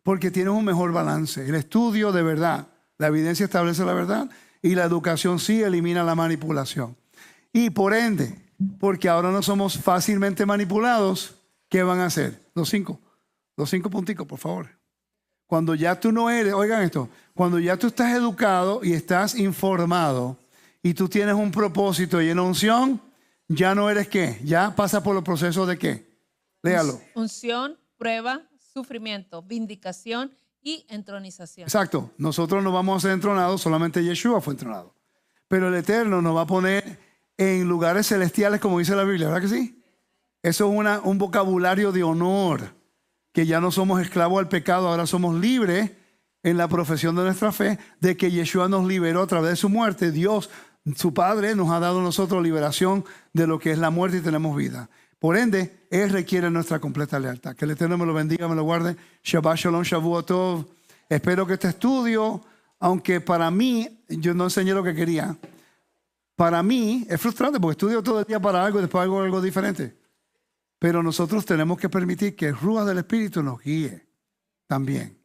Porque tienes un mejor balance. El estudio de verdad, la evidencia establece la verdad, y la educación sí elimina la manipulación. Y por ende, porque ahora no somos fácilmente manipulados, ¿qué van a hacer? Los cinco punticos, por favor. Cuando ya tú no eres, oigan esto, cuando ya tú estás educado y estás informado y tú tienes un propósito y una unción, ya no eres qué, ya pasa por los procesos de qué. Léalo. Unción, prueba, sufrimiento, vindicación y entronización. Exacto, nosotros no vamos a ser entronados, solamente Yeshua fue entronado. Pero el Eterno nos va a poner en lugares celestiales, como dice la Biblia, ¿verdad que sí? Eso es un vocabulario de honor, que ya no somos esclavos al pecado, ahora somos libres en la profesión de nuestra fe, de que Yeshua nos liberó a través de su muerte. Dios, su Padre, nos ha dado a nosotros liberación de lo que es la muerte y tenemos vida. Por ende, Él requiere nuestra completa lealtad. Que el Eterno me lo bendiga, me lo guarde. Shabbat Shalom, Shavuot Tov. Espero que este estudio, aunque para mí, yo no enseñé lo que quería, para mí es frustrante porque estudio todo el día para algo y después hago algo diferente. Pero nosotros tenemos que permitir que el Ruach del Espíritu nos guíe también.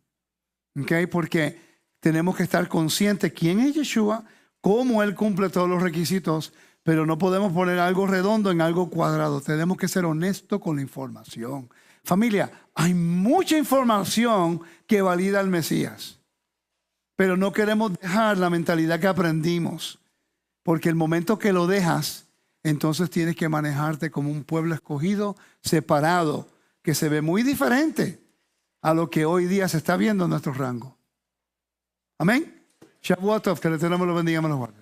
¿Okay? Porque tenemos que estar conscientes quién es Yeshua, cómo Él cumple todos los requisitos, pero no podemos poner algo redondo en algo cuadrado. Tenemos que ser honestos con la información. Familia, hay mucha información que valida al Mesías, pero no queremos dejar la mentalidad que aprendimos, porque el momento que lo dejas, entonces tienes que manejarte como un pueblo escogido, separado, que se ve muy diferente a lo que hoy día se está viendo en nuestro rango. Amén. Shavuot Tov, que el Eterno me lo bendiga, me lo guarde.